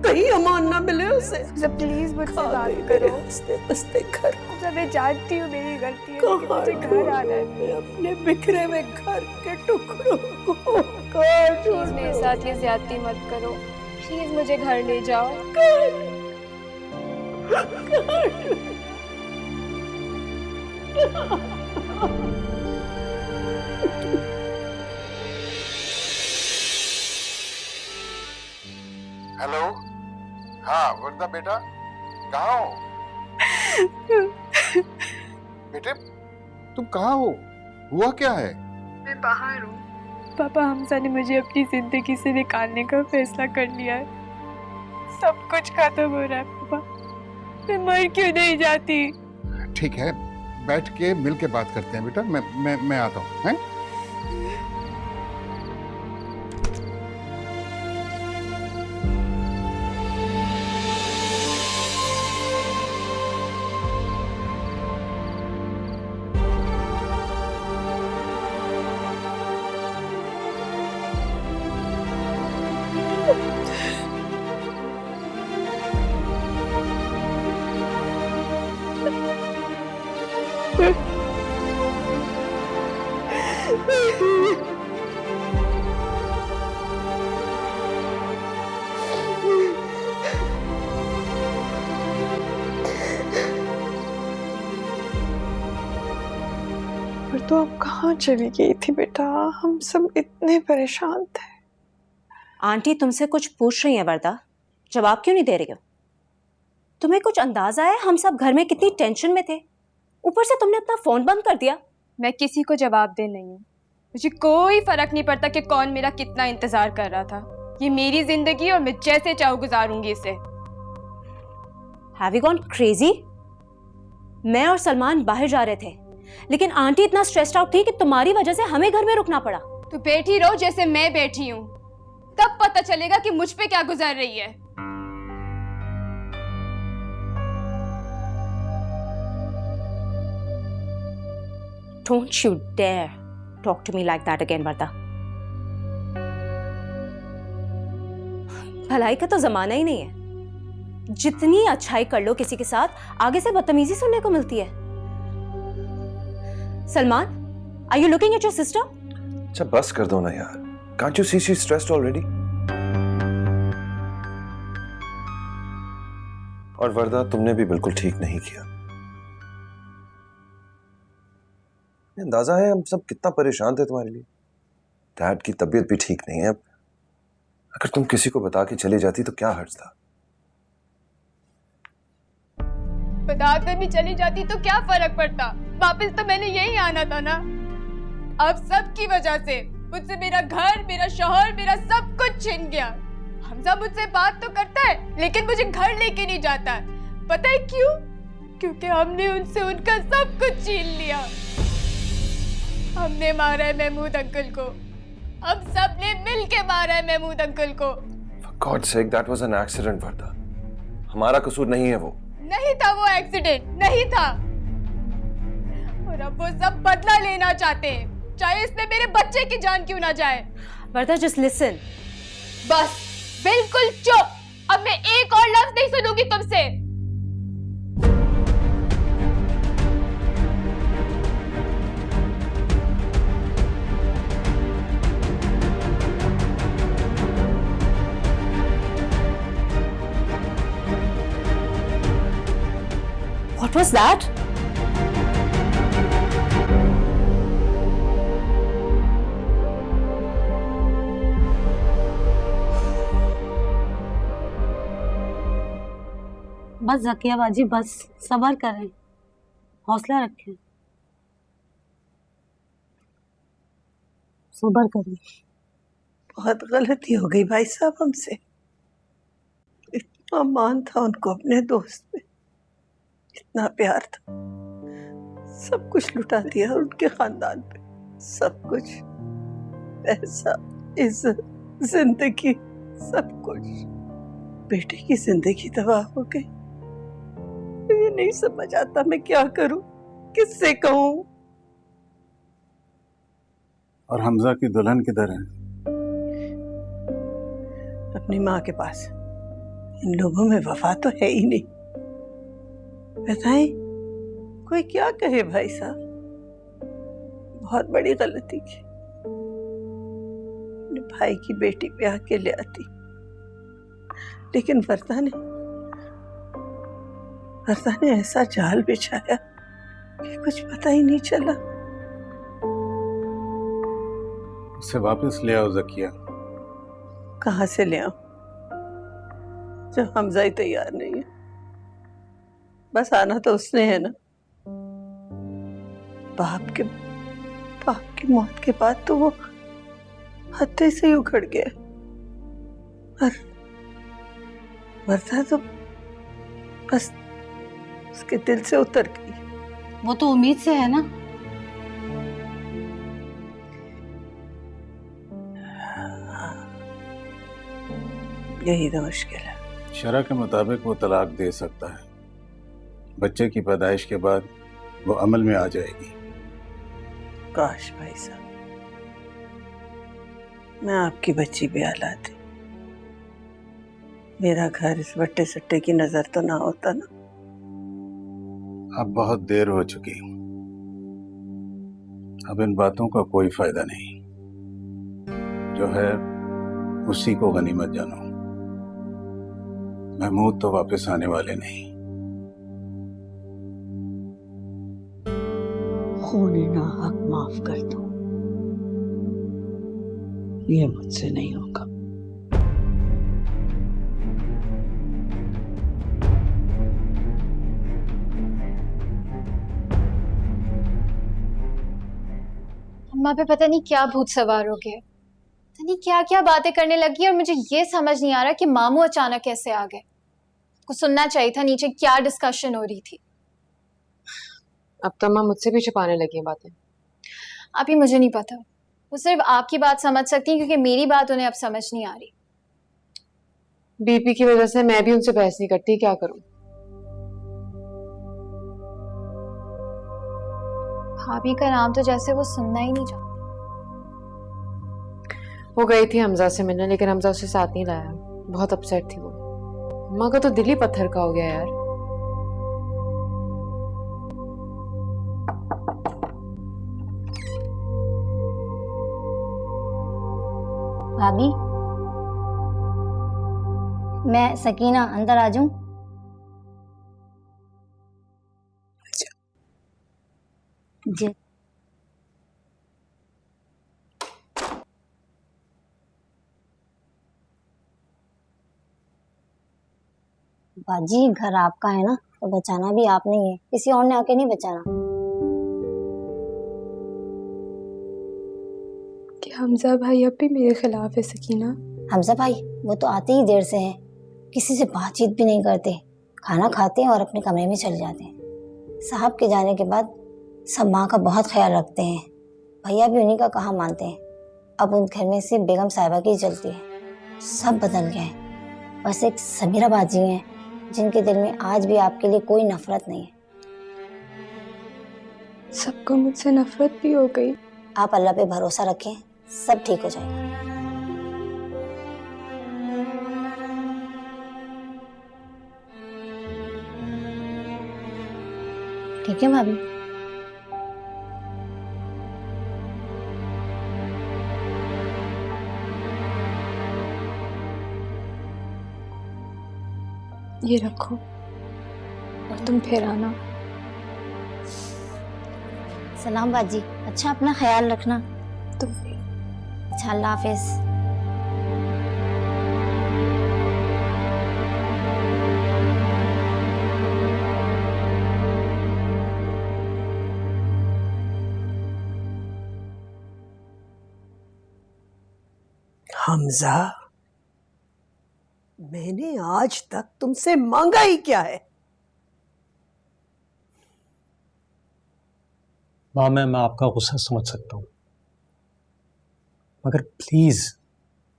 कहीं अमान ना मिले उसे। हमजा प्लीज मुझसे खा बात गई करो। मेरे हंसते बसते घर। हमजा मैं जानती हूँ मेरी गलती है, कहाँ लेकिन मुझे घर आना है। मैं अपने बिखरे हुए घर के टुकड़ों को काट। प्लीज मेरे साथ ये ज्यादती मत करो, प्लीज मुझे घर ले जाओ। हेलो, हाँ वर्दा बेटा, कहाँ हो? बेटे तुम कहाँ हो? हुआ क्या है? मैं बाहर हूँ। पापा हमजा ने मुझे अपनी जिंदगी से निकालने का फैसला कर लिया है। सब कुछ खत्म हो रहा है पापा, मैं मर क्यों नहीं जाती? ठीक है, बैठ के मिल के बात करते हैं बेटा। मैं आता हूँ, हैं? पर तो अब कहाँ चली गई थी बेटा? हम सब इतने परेशान थे। आंटी तुमसे कुछ पूछ रही हैं वरदा, जवाब क्यों नहीं दे रही हो? तुम्हें कुछ अंदाजा है हम सब घर में कितनी टेंशन में थे? ऊपर से तुमने अपना फोन बंद कर दिया। मैं किसी को जवाब दे नहीं हूँ, मुझे कोई फर्क नहीं पड़ता कि कौन मेरा कितना इंतजार कर रहा था। ये मेरी जिंदगी और मैं जैसे चाहूँ गुजारूंगी इसे। Have you gone crazy? मैं और सलमान बाहर जा रहे थे, लेकिन आंटी इतना स्ट्रेस्ड आउट थी कि तुम्हारी वजह से हमें घर में रुकना पड़ा। तो बैठी रहो जैसे मैं बैठी हूँ, तब पता चलेगा कि मुझ पे क्या गुजर रही है। Don't you dare talk to me like that again, वर्दा। भलाई का तो जमाना ही नहीं है। जितनी अच्छाई कर लो किसी के साथ, आगे से बदतमीजी सुनने को मिलती है। Salman, are you looking at your sister? अच्छा बस कर दो ना यार। Can't you see she's stressed already? और वर्दा तुमने भी बिल्कुल ठीक नहीं किया। अंदाजा है हम सब कितना परेशान थे तुम्हारे लिए। डैड की तबीयत भी ठीक नहीं है। अब अगर तुम किसी को बता के चली जाती तो क्या हर्ज था? बताकर भी चली जाती तो क्या फर्क पड़ता? वापस तो मैंने यही आना था ना। अब सब की वजह से मुझसे मेरा घर, मेरा शौहर, मेरा सब कुछ छिन गया। हमजा मुझसे बात तो करता है लेकिन मुझे घर लेके नहीं जाता। पता है क्यों? क्योंकि हमने उनसे उनका सब कुछ छीन लिया। हमने मारा है महमूद अंकल को, हम सब ने मिल के मारा है महमूद अंकल को। For God's sake, that was an accident, वर्दा। हमारा कसूर नहीं है वो। नहीं था वो एक्सीडेंट, नहीं था। और अब वो सब बदला लेना चाहते हैं, चाहे इसमें मेरे बच्चे की जान क्यों ना जाए। वर्दा, just listen। बस बिल्कुल चुप, अब मैं एक और लफ्ज नहीं सुनूंगी तुमसे। What was that? बस जकिया बाजी, बस सब्र करें, हौसला रखें, सब्र करें। बहुत गलती हो गई भाई साहब हमसे। इतना मान था उनको अपने दोस्त पे, इतना प्यार था, सब कुछ लुटा दिया उनके खानदान पे, सब कुछ, पैसा, इज्जत, जिंदगी, सब कुछ। बेटे की जिंदगी तबाह हो गई। ये नहीं समझ आता मैं क्या करूं, किससे कहूं। और हमजा की दुल्हन किधर है? अपनी माँ के पास। इन लोगों में वफा तो है ही नहीं। बताएं कोई क्या कहे भाई साहब, बहुत बड़ी गलती की। अपने भाई की बेटी ब्याह के ले आती, लेकिन वर्दा ने ऐसा जाल बिछाया कि कुछ पता ही नहीं चला। उसे वापस ले आओ जकिया। कहाँ से ले आऊं जब हमजा ही तैयार नहीं है? बस आना तो उसने है ना। बाप की मौत के बाद तो वो हत्थे से ही उखड़ गया, और वर्दा तो बस उसके दिल से उतर गई। वो तो उम्मीद से है ना। यही तो मुश्किल है। शरअ के मुताबिक वो तलाक दे सकता है। बच्चे की पैदाइश के बाद वो अमल में आ जाएगी। काश भाई साहब मैं आपकी बच्ची भी लाती, मेरा घर इस बट्टे सट्टे की नजर तो ना होता ना। अब बहुत देर हो चुकी, अब इन बातों का कोई फायदा नहीं। जो है उसी को गनीमत जानो। महमूद तो वापस आने वाले नहीं। खूने ना हक माफ कर दो, ये मुझसे नहीं होगा। अम्मा पे पता नहीं क्या भूत सवार हो गया, पता नहीं क्या क्या बातें करने लगी, और मुझे ये समझ नहीं आ रहा कि मामू अचानक कैसे आ गए। कुछ सुनना चाहिए था नीचे क्या डिस्कशन हो रही थी। अब तो अम्मा मुझसे भी छुपाने लगी हैं बातें। अभी मुझे नहीं पता, वो सिर्फ आपकी बात समझ सकती हैं क्योंकि मेरी बात उन्हें अब समझ नहीं आ रही। बीपी की वजह से मैं भी उनसे बहस नहीं करती, क्या करूं। भाभी का नाम तो जैसे वो सुनना ही नहीं चाहती। वो गई थी हमजा से मिलने, लेकिन हमजा उसे साथ नहीं लाया। बहुत अपसेट थी वो। अम्मा का तो दिल ही पत्थर का हो गया यार। भाभी, मैं सकीना अंदर आ जाऊं? जी। बाजी, घर आपका है ना, तो बचाना भी आपने ही है, किसी और ने आके नहीं बचाना। क्या हमजा भाई अब भी मेरे खिलाफ है सकीना? हमजा भाई वो तो आते ही देर से हैं, किसी से बातचीत भी नहीं करते, खाना खाते हैं और अपने कमरे में चले जाते हैं। साहब के जाने के बाद सब माँ का बहुत ख्याल रखते हैं, भैया भी उन्हीं का कहा मानते हैं। अब उन घर में सिर्फ बेगम साहिबा की चलती है, सब बदल गए हैं। बस एक समीरा बाजी हैं जिनके दिल में आज भी आपके लिए कोई नफरत नहीं है। सबको मुझसे नफरत भी हो गई। आप अल्लाह पे भरोसा रखें, सब ठीक हो जाएगा। ठीक है भाभी। ये रखो और तुम फिर आना। सलाम बाजी, अच्छा अपना ख्याल रखना। तुम अच्छा, अल्लाह हाफिज। हमजा, मैंने आज तक तुमसे मांगा ही क्या है? माँ, मैं आपका गुस्सा समझ सकता हूँ, मगर प्लीज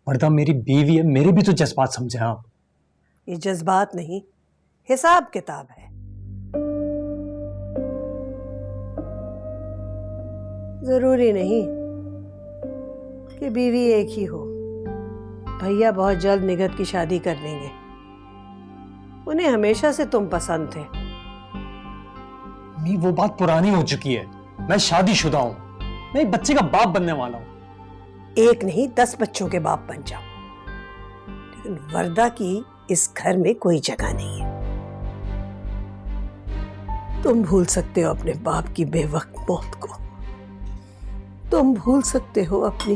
वर्दा मेरी बीवी है, मेरे भी तो जज्बात समझे आप। ये जज्बात नहीं, हिसाब किताब है। जरूरी नहीं कि बीवी एक ही हो। भैया बहुत जल्द निगत की शादी कर लेंगे। उन्हें हमेशा से तुम पसंद थे। वो बात पुरानी हो चुकी है। मैं शादीशुदा हूं, मैं एक बच्चे का बाप बनने वाला हूं। एक नहीं 10 बच्चों के बाप बन जाओ, लेकिन वर्दा की इस घर में कोई जगह नहीं है। तुम भूल सकते हो अपने बाप की बेवक्त मौत को, तुम भूल सकते हो अपनी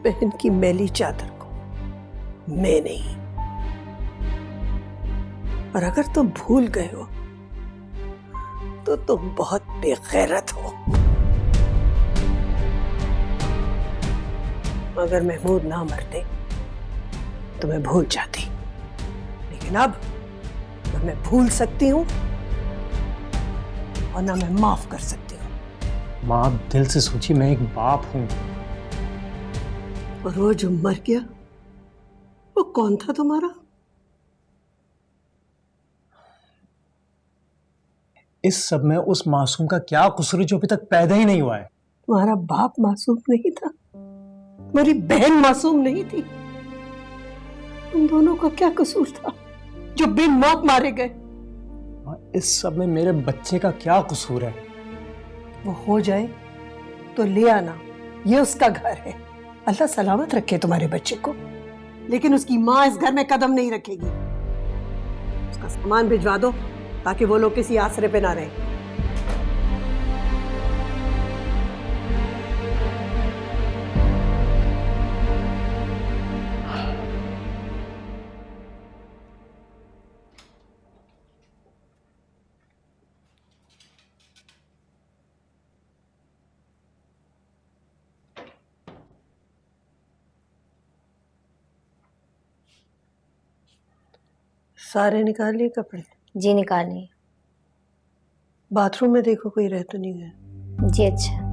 बहन की मैली चादर को, मैं नहीं। और अगर तुम भूल गए हो तो तुम बहुत बेगैरत हो। अगर महमूद ना मरते तो मैं भूल जाती, लेकिन अब ना मैं भूल सकती हूं और ना मैं माफ कर सकती हूं। माँ, आप दिल से सोचिए, मैं एक बाप हूं। और वो जो मर गया वो कौन था तुम्हारा? इस सब में उस मासूम का क्या कसूर है जो अभी तक पैदा ही नहीं हुआ है? तुम्हारा बाप मासूम नहीं था, तुम्हारी बहन मासूम नहीं थी। तुम दोनों का क्या कसूर था जो बिन मौत मारे गए? इस सब में मेरे बच्चे का क्या कसूर है? वो हो जाए तो ले आना, ये उसका घर है। अल्लाह सलामत रखे तुम्हारे बच्चे को, लेकिन उसकी माँ इस घर में कदम नहीं रखेगी। उसका सामान भिजवा दो ताकि वो लोग किसी आसरे पे ना रहे। सारे निकाल लिए कपड़े? जी निकालिए। बाथरूम में देखो कोई रह तो नहीं गया। जी अच्छा।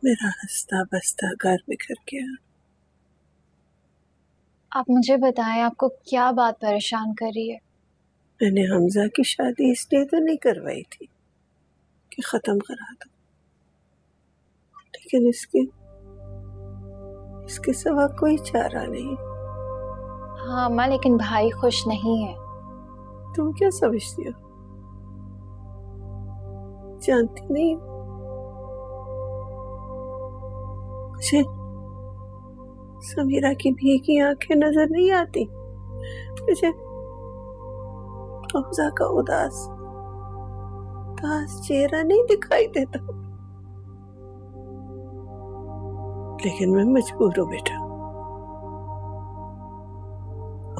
मेरा हंसता बसता घर बिखर गया। आप मुझे बताएं, आपको क्या बात परेशान कर रही है? मैंने हमजा की शादी इसलिए तो नहीं करवाई थी कि खत्म करा दो, लेकिन इसके सिवा कोई चारा नहीं। हाँ अम्मा, लेकिन भाई खुश नहीं है। तुम क्या समझती हो? जानती नहीं हो मुझे समीरा की भीगी आंखें नजर नहीं आती, मुझे हमजा का उदास चेहरा नहीं दिखाई देता। लेकिन मैं मजबूर हूं बेटा,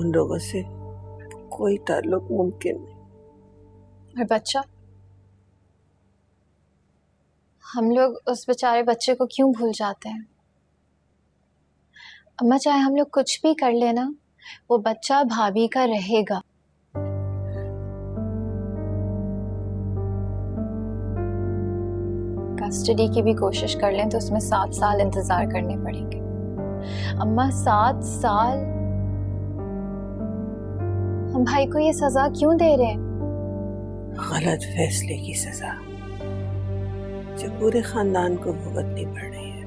उन लोगों से कोई ताल्लुक मुमकिन नहीं। और बच्चा, हम लोग उस बेचारे बच्चे को क्यों भूल जाते हैं? अम्मा, चाहे हम लोग कुछ भी कर लेना, वो बच्चा भाभी का रहेगा। कस्टडी की भी कोशिश कर लें तो उसमें 7 साल इंतजार करने पड़ेंगे। अम्मा, 7 साल? हम भाई को ये सजा क्यों दे रहे हैं? गलत फैसले की सजा जो पूरे खानदान को भुगतनी पड़ रही है।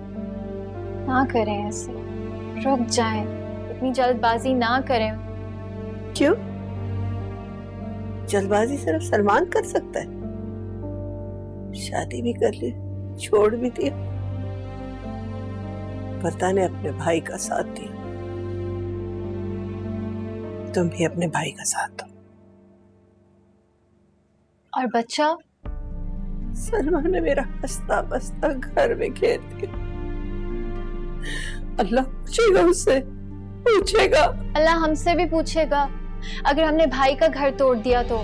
ना करें ऐसे, रुक जाएं, इतनी जल्दबाजी ना करें। क्यों? जल्दबाजी सिर्फ सलमान कर सकता है। शादी भी कर ली, छोड़ भी दिया। वर्दा ने अपने भाई का साथ दिया, तुम भी अपने भाई का साथ दो। और बच्चा? सलमान ने मेरा हंसता बसता घर में घेर दिया। अल्लाह पूछेगा उससे, पूछेगा। अल्लाह हमसे भी पूछेगा अगर हमने भाई का घर तोड़ दिया तो।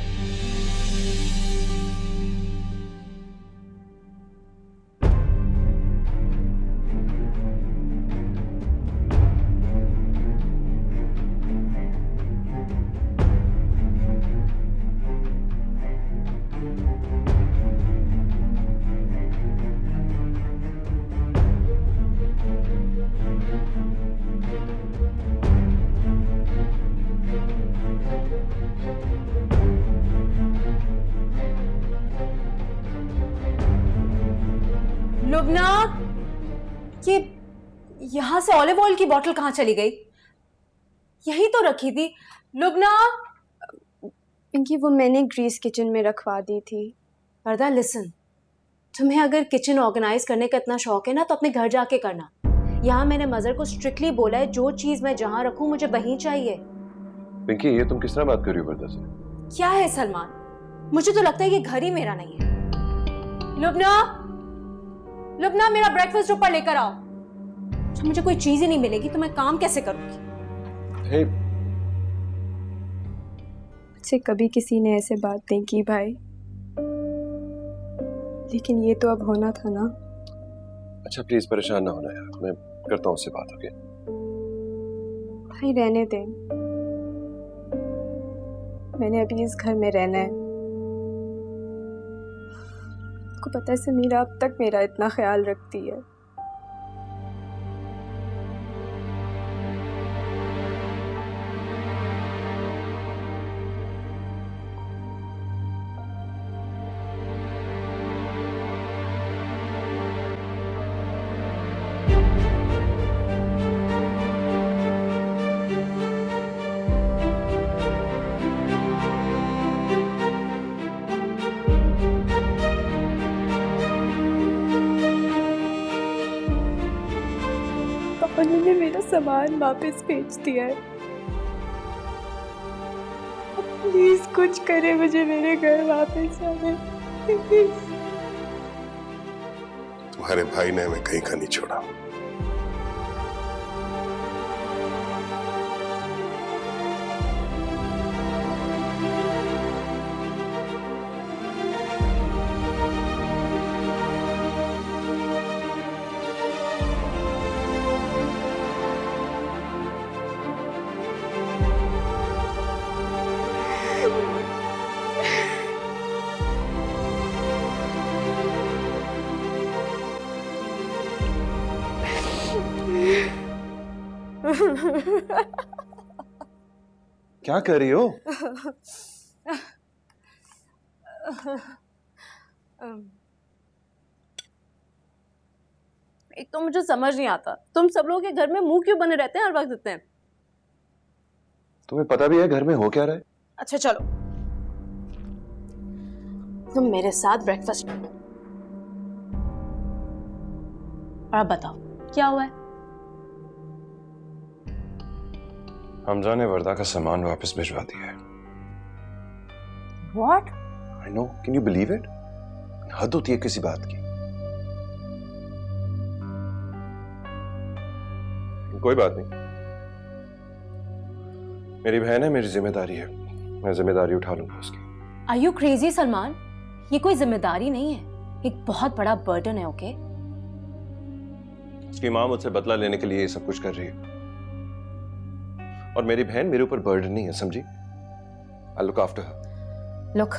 लुबना, ये यहाँ से ऑलिव ऑयल की बोतल कहाँ चली गई? यही तो रखी थी। लुबना। पिंकी, वो मैंने ग्रीस किचन में रखवा दी थी। वर्दा, लिसन, तुम्हें अगर किचन ऑर्गेनाइज करने का इतना शौक है ना तो अपने घर जाके करना। यहाँ मैंने मदर को स्ट्रिक्टली बोला है जो चीज मैं जहाँ रखूँ मुझे वहीं चाहिए। पिंकी, ये तुम किस तरह बात कर रही हो वर्दा से? क्या है सलमान, मुझे तो लगता है कि घर ही मेरा नहीं है। लुबना, लुबना, मेरा ब्रेकफास्ट ऊपर लेकर आओ। जब मुझे कोई चीज ही नहीं मिलेगी तो मैं काम कैसे करूंगी? हे, मुझसे कभी किसी ने ऐसे बात नहीं की भाई, लेकिन ये तो अब होना था ना। अच्छा प्लीज परेशान ना होना यार, मैं करता हूँ उससे बात। ओके भाई रहने दे, मैंने अभी इस घर में रहना है। आपको पता है समीरा अब तक मेरा इतना ख्याल रखती है। उन्होंने मेरा सामान वापस भेज दिया है। प्लीज कुछ करे, मुझे मेरे घर वापस आने। तुम्हारे भाई ने हमें कहीं का नहीं छोड़ा। क्या कर रही हो? एक तो मुझे समझ नहीं आता तुम सब लोग के घर में मुंह क्यों बने रहते हैं हर वक्त इतने। तुम्हें पता भी है घर में हो क्या रहा है? अच्छा चलो तुम मेरे साथ ब्रेकफास्ट करो और अब बताओ क्या हुआ है। हमजा ने वर्दा का सामान वापस भिजवा दिया है। What? I know, can you believe it? हद होती है किसी बात की। कोई बात नहीं, मेरी बहन है, मेरी जिम्मेदारी है, मैं जिम्मेदारी उठा लूंगा उसकी। Are you crazy Salman? ये कोई जिम्मेदारी नहीं है, एक बहुत बड़ा बर्डन है। ओके उसकी माँ मुझसे बदला लेने के लिए ये सब कुछ कर रही है, और मेरी बहन मेरे ऊपर बर्डन नहीं है, समझी? I look after her. Look,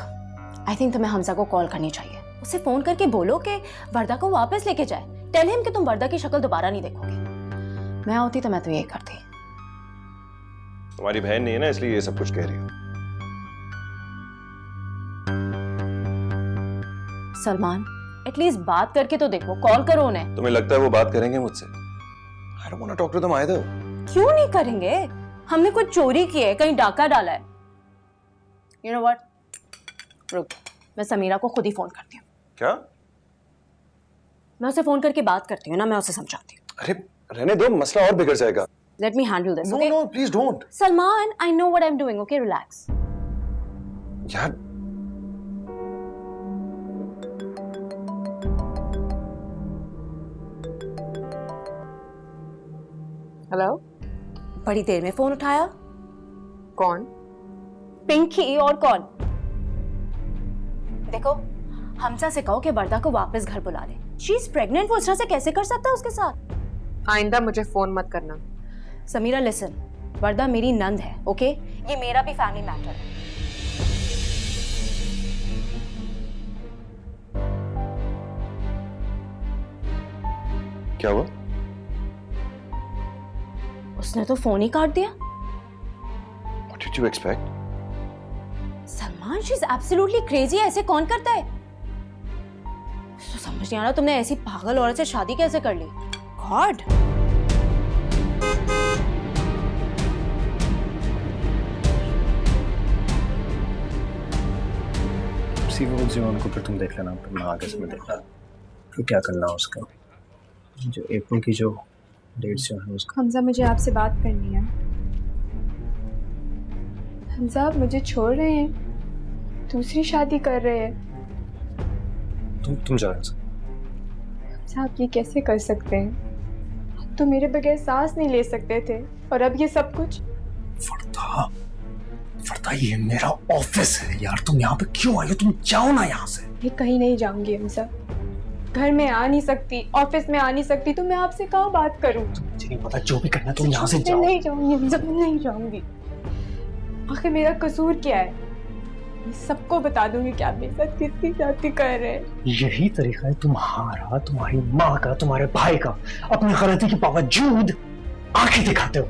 I think तुम्हें हमजा को कॉल करनी चाहिए। उसे फोन करके बोलो कि वर्दा को वापस लेके जाए। टेल हिम कि तुम वर्दा की शक्ल दोबारा नहीं देखोगे। मैं होती तो मैं तो ये करती। तुम्हारी बहन नहीं है ना, इसलिए ये सब कुछ कह रही हो। सलमान, एटलीस्ट बात करके तो देखो, कॉल करो उन्हें। तुम्हें लगता है वो बात करेंगे मुझसे? I don't want to talk to them either. क्यों नहीं करेंगे? हमने कुछ चोरी की है, कहीं डाका डाला है। You know what? रुक, मैं समीरा को खुद ही फोन करती हूँ। क्या? मैं उसे फोन करके बात करती हूँ ना, मैं उसे समझाती हूँ। अरे रहने दो, मसला और बिगड़ जाएगा। Let me handle this, No, okay? no, please don't. Salman, I know what I'm doing, okay? Relax. यार हेलो, बड़ी देर में फोन उठाया। कौन? पिंकी, और कौन? देखो, हमजा से कहो कि वर्दा को वापस घर बुला ले। शी इज प्रेग्नेंट, वो इस तरह से कैसे कर सकता है उसके साथ? आइंदा मुझे फोन मत करना। समीरा लिसन, वर्दा मेरी नंद है, ओके? ये मेरा भी फैमिली मैटर है। क्या हुआ? उसने तो फोन ही काट दिया। What did you expect? Salman, she is absolutely crazy. ऐसे कौन करता है? तो समझ नहीं आ रहा तुमने ऐसी पागल औरत से शादी कैसे कर ली। गॉड। उनको फिर तुम देख लेना, फिर मैं आगे से मैं देखना फिर क्या करना उसका। जो अप्रैल की जो डेट जो है उसका। हमजा, मुझे आपसे बात करनी है। हमजा, आप मुझे छोड़ रहे हैं, दूसरी शादी कर रहे हैं। तुम जा रहे हो? हमजा, आप ये कैसे कर सकते हैं? आप तो मेरे बगैर सांस नहीं ले सकते थे, और अब ये सब कुछ। फरदा, ये मेरा ऑफिस है यार, तुम यहाँ पे क्यों आई हो? तुम जाओ ना यहाँ से। मैं कहीं नहीं जाऊंगी हमजा, घर में आ नहीं सकती, ऑफिस में आ नहीं सकती, तो मैं आपसे कहाँ बात करूँ? मुझे नहीं पता, जो भी करना तुम यहाँ से मैं जाओ। नहीं जाऊंगी हमजा, मैं नहीं जाऊंगी। आखिर मेरा कसूर क्या है? मैं सबको बता दूंगी कि आप मेरे साथ किसकी शादी कर रहे हैं। यही तरीका है तुम्हारा, तुम्हारी माँ का, तुम्हारे भाई का, अपनी गलती के बावजूद आंखें दिखाते हो।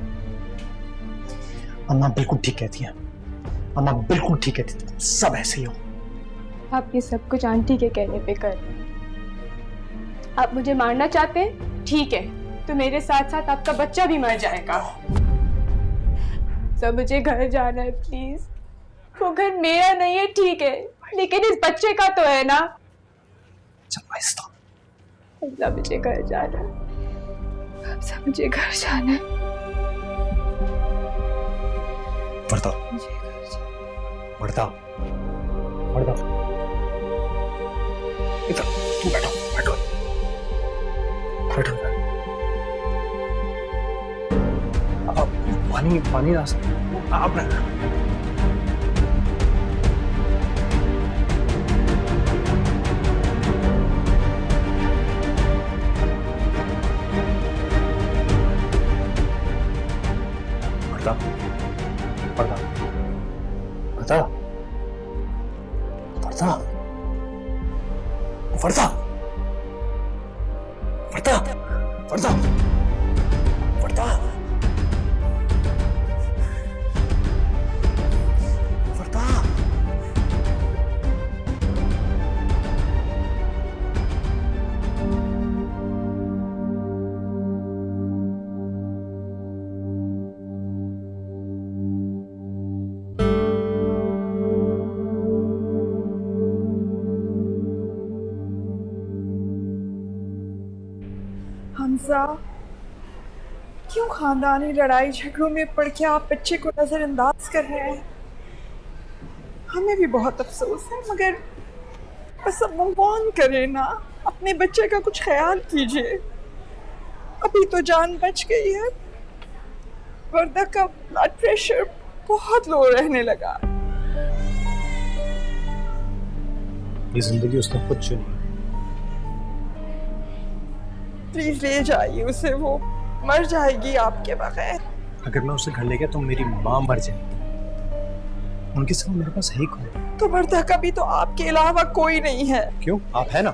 अम्मा बिल्कुल ठीक कहती है, अम्मा बिल्कुल ठीक कहती है, तुम सब ऐसे ही हो। आप ये सब कुछ आंटी के कहने पे कर रहे हैं। आप मुझे मारना चाहते हैं? ठीक है, तो मेरे साथ साथ आपका बच्चा भी मर जाएगा। सब मुझे घर जाना है प्लीज। वो घर मेरा नहीं है, ठीक है, लेकिन इस बच्चे का तो है ना। सब मुझे घर जाना है, सब मुझे घर जाना है। वर्दा, वर्दा, वर्दा, इधर तू बैठो, बैठो, बैठो। अब पानी ला सकते आप रखना। वर्दा, वर्दा, वर्दा, वर्दा, वर्दा, वर्दा, वर्दा, वर्दा, वर्दा। हमजा, क्यों खानदानी लड़ाई झगड़ों में पड़ के आप बच्चे को नजरअंदाज कर रहे हैं? हमें भी बहुत अफसोस है, मगर बस अब मूव ऑन करें ना। अपने बच्चे का कुछ ख्याल कीजिए, अभी तो जान बच गई है। वर्दा का ब्लड प्रेशर बहुत लो रहने लगा। ये जिंदगी उसने खुद चुनी। प्लीज ले जाइए उसे, वो मर जाएगी आपके बगैर। अगर मैं उसे घर ले गया तो मेरी माँ मर जाएगी। उनके सिवा मेरे पास है ही कौन? तो वर्दा का भी तो आपके अलावा कोई नहीं है। क्यों? आप है ना,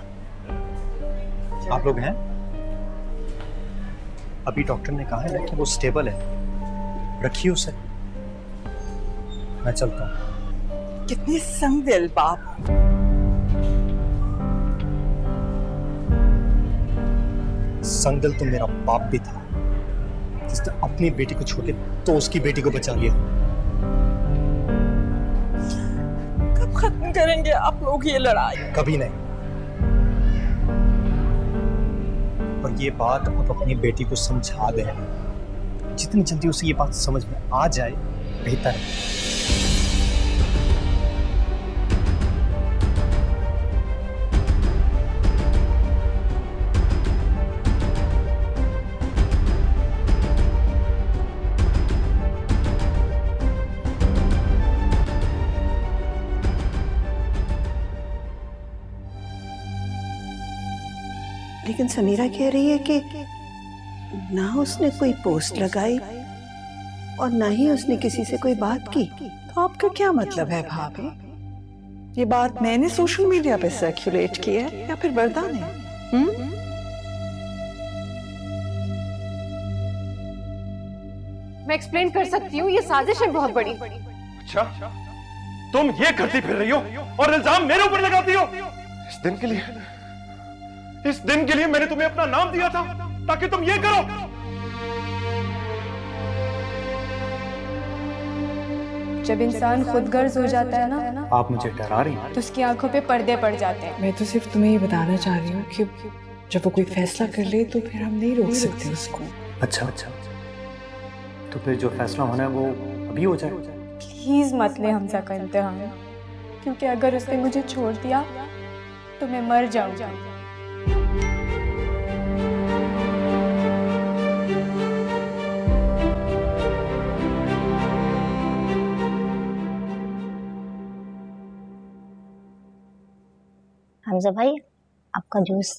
आप लोग हैं। अभी डॉक्टर ने कहा है ना कि वो स्टेबल है, रखिए उसे। मैं चलता हूँ। कितनी संगदिल बाप। संगदिल तो मेरा बाप भी था, जिसने अपनी बेटी को छोड़ के तो उसकी बेटी को बचा लिया। कब खत्म करेंगे आप लोग ये लड़ाई? कभी नहीं। और ये बात आप अपनी बेटी को समझा दें। जितनी जल्दी उसे ये बात समझ में आ जाए बेहतर है। लेकिन समीरा कह रही है कि ना उसने कोई पोस्ट लगाई और ना ही उसने किसी से कोई बात की। तो आपका क्या मतलब है भाभी? ये बात मैंने सोशल मीडिया पे सर्कुलेट की है या फिर वर्दा ने? मैं एक्सप्लेन कर सकती हूँ, ये साजिश है बहुत बड़ी। अच्छा, तुम ये करती फिर रही हो और इल्जाम मेरे ऊपर लगाती हो। इस दिन के लिए मैंने तुम्हें अपना नाम दिया था ताकि तुम ये करो। जब इंसान खुदगर्ज हो जाता है ना, आप मुझे डरा रही हैं। तो उसकी आंखों पे पर्दे पड़ जाते हैं। मैं तो सिर्फ तुम्हें ये बताना चाह रही हूँ कि जब वो कोई फैसला कर ले तो फिर हम नहीं रोक सकते उसको। अच्छा, तो फिर जो फैसला होना है वो अभी हो जाए। प्लीज मत ले हमजा का इम्तिहान, क्योंकि अगर उसने मुझे छोड़ दिया तो मैं मर जाऊंगा। हमजा भाई, आपका जूस।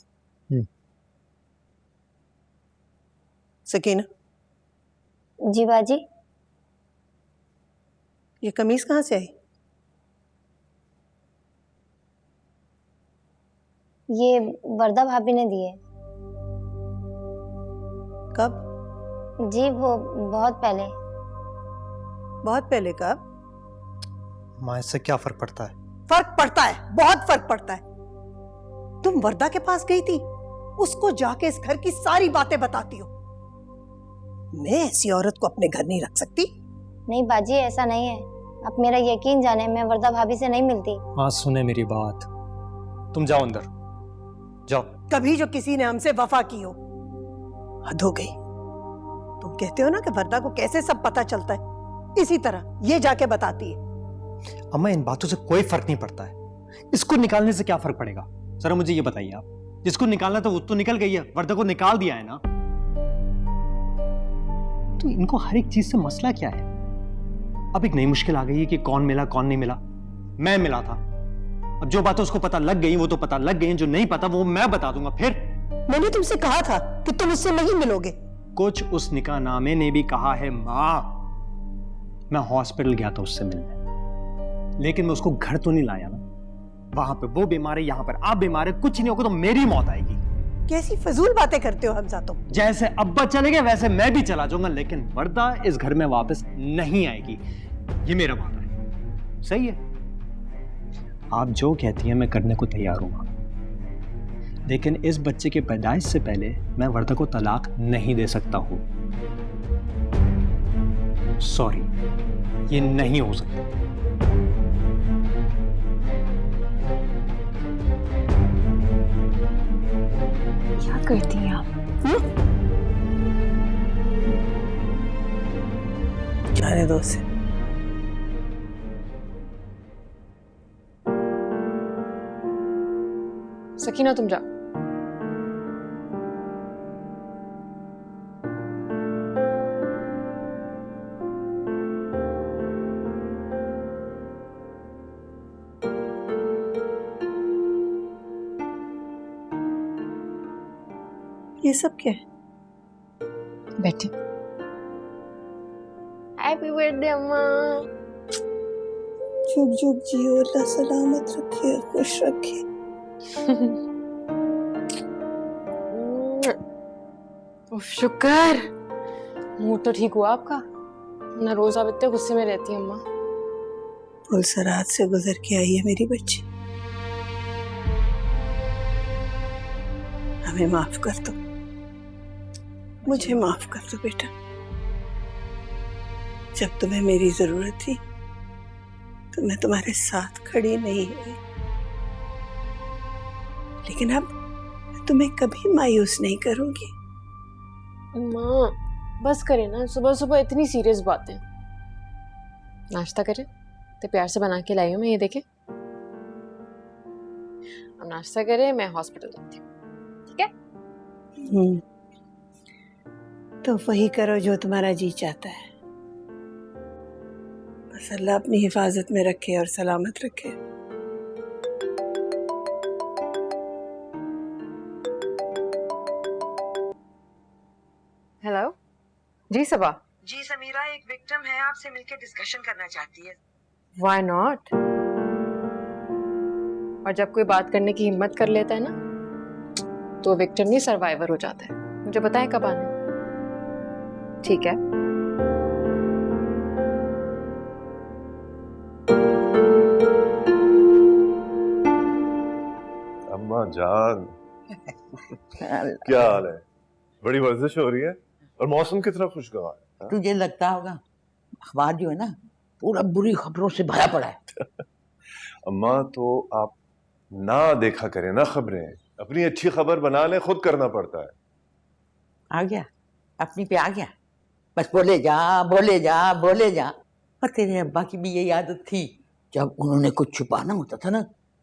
सकीना, जी बाजी। ये कमीज कहाँ से आई? ये वर्दा भाभी ने दी है। कब? जी वो बहुत पहले। बहुत पहले कब? माँ, इससे क्या फर्क पड़ता है? फर्क पड़ता है, बहुत फर्क पड़ता है। तुम वर्दा के पास गई थी, उसको जाके इस घर की सारी बातें बताती हो। मैं ऐसी औरत को अपने घर नहीं रख सकती। नहीं बाजी, ऐसा नहीं है। आप मेरा यकीन जाने, मैं वर्दा भाभी से नहीं मिलती। माँ सुने मेरी बात, तुम जाओ अंदर जाओ। कभी जो किसी ने हमसे वफा की हो, हद हो गई। तुम कहते हो ना कि वर्दा को कैसे सब पता चलता है, इसी तरह ये जाके बताती है। अम्मा, इन बातों से कोई फर्क नहीं पड़ता है। इसको निकालने से क्या फर्क पड़ेगा? जरा मुझे ये बताइए आप, जिसको निकालना था वो तो निकल गई है, वर्दा को निकाल दिया है ना। तो इनको हर एक चीज से मसला क्या है? अब एक नई मुश्किल आ गई है कि कौन मिला कौन नहीं मिला। मैं मिला था, अब जो बातें उसको पता लग गई वो तो पता लग गई, जो नहीं पता वो मैं बता दूंगा। फिर मैंने तुमसे कहा था कि तुम उससे नहीं मिलोगे। कुछ उस निकाह नामे ने भी कहा है माँ। मैं हॉस्पिटल गया था उससे मिलने, लेकिन मैं उसको घर तो नहीं लाया ना। वहां पे वो बीमार है, यहाँ पर आप बीमार है, कुछ नहीं होगा तो मेरी मौत आएगी। कैसी फजूल बातें करते हो हमजा तुम। जैसे अब्बा चले गए वैसे मैं भी चला जाऊंगा, लेकिन वर्दा इस घर में वापस नहीं आएगी, ये मेरा वादा है। सही है, आप जो कहती हैं मैं करने को तैयार हूं, लेकिन इस बच्चे के पैदाइश से पहले मैं वर्दा को तलाक नहीं दे सकता हूं। सॉरी, ये नहीं हो सकता। क्या करती हैं आप? जाने दो उसे। सकीना तुम जा। ये सब क्या है? बैठे। हैप्पी बर्थडे अम्मा। जुग जुग जियो, अल्लाह सलामत रखे, खुश रखे। उफ, शुक्र मूड तो ठीक हुआ आपका, ना रोज आप इतने गुस्से में रहती हैं अम्मा। पुलसरात से गुजर के आई है मेरी बच्ची, हमें माफ कर दो, मुझे माफ कर दो बेटा। जब तुम्हें मेरी जरूरत थी तो मैं तुम्हारे साथ खड़ी नहीं हुई, लेकिन अब मैं तुम्हें कभी मायूस नहीं करूंगी। अम्मा बस करें ना, सुबह सुबह इतनी सीरियस बातें। नाश्ता करें तो प्यार से बना के लाई हूँ मैं, ये देखें। अब नाश्ता करें, मैं हॉस्पिटल जाती हूँ, ठीक है? तो वही करो जो तुम्हारा जी चाहता है। बस अल्लाह अपनी हिफाजत में रखे और सलामत रखे। हेलो जी सबा। जी समीरा, एक विक्टिम है, आपसे मिलकर डिस्कशन करना चाहती है। Why not? और जब कोई बात करने की हिम्मत कर लेता है ना, तो विक्टिम नहीं सर्वाइवर हो जाता है। मुझे बताएं कब आना है? ठीक है। अम्मा जान क्या हाल है? बड़ी वर्जिश हो रही है और मौसम कितना खुशगवार है। तुझे लगता होगा अखबार जो है ना पूरा बुरी खबरों से भरा पड़ा है। अम्मा तो आप ना देखा करें ना खबरें, अपनी अच्छी खबर बना ले, खुद करना पड़ता है। आ गया, अपनी पे आ गया, बस बोले जा बोले जा बोले जा। और तेरे अब्बा की भी यही आदत थी, जब उन्होंने कुछ छुपाना होता था ना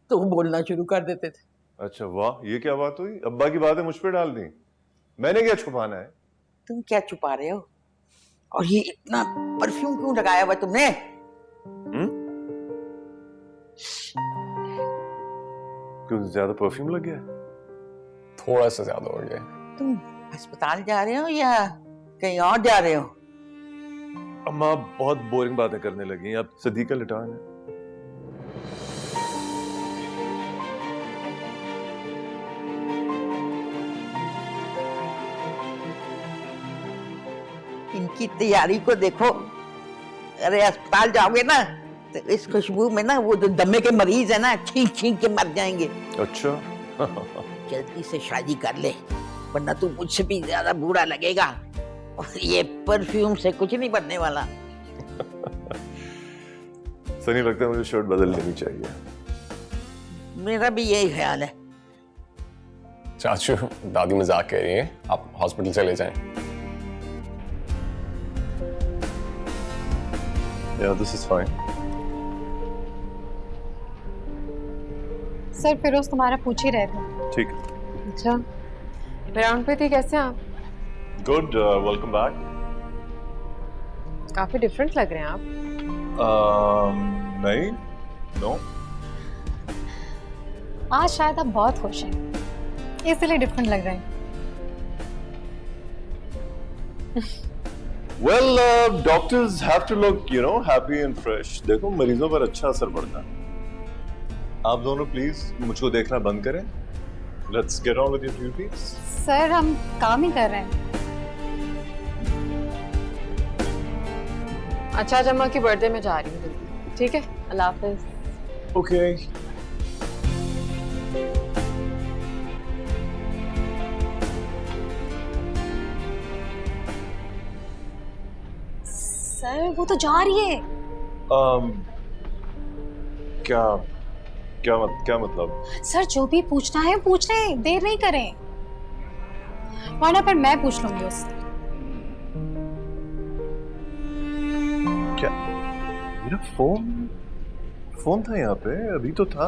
तो वो बोलना शुरू कर देते थे। अच्छा वाह, ये क्या बात हुई? अब्बा की बातें मुझ पे डाल दी, मैंने क्या छुपाना है? तुम क्या छुपा रहे हो? और ये इतना परफ्यूम क्यों लगाया हुआ तुमने? क्यों ज्यादा परफ्यूम लग गया? थोड़ा सा ज्यादा हो गया। तुम अस्पताल जा रहे हो या कहीं और जा रहे हो? अम्मा बहुत बोरिंग बातें करने लगी, अब सदीक का लिटान है। इनकी तैयारी को देखो। अरे अस्पताल जाओगे ना तो इस खुशबू में ना वो जो दमे के मरीज है ना छींक छींक के मर जाएंगे। अच्छा जल्दी से शादी कर ले, वरना तू मुझसे भी ज्यादा बुरा लगेगा। और ये परफ्यूम से कुछ नहीं बनने वाला। सनी, लगता है मुझे शर्ट बदल लेनी चाहिए। मेरा भी यही ख्याल है। चाचू, दादी मजाक कह रही है, आप हॉस्पिटल चले जाएं। Yeah, this is fine. Sir Firoz तुम्हारा पूछ ही रहे थे। ठीक है। अच्छा, राउंड पे थी, कैसे आप? Good, welcome back. काफी डिफरेंट लग रहे हैं आप। नहीं, नो। आज शायद आप बहुत खुश हैं, इसलिए डिफरेंट लग रहे हैं। Well, doctors have to look, happy and fresh. देखो, मरीजों पर अच्छा असर पड़ता है। आप दोनों प्लीज मुझको देखना बंद करें। Let's get on with your duties. Sir हम काम ही कर रहे हैं। अच्छा, आज अम्मा की बर्थडे में जा रही हूँ, ठीक है? अल्लाह हाफिज। Okay. सर वो तो जा रही है। क्या मतलब? सर जो भी पूछना है पूछ रहे हैं, देर नहीं करें, वरना पर मैं पूछ लूंगी उससे। क्या मेरा फोन था यहाँ पे? अभी तो था।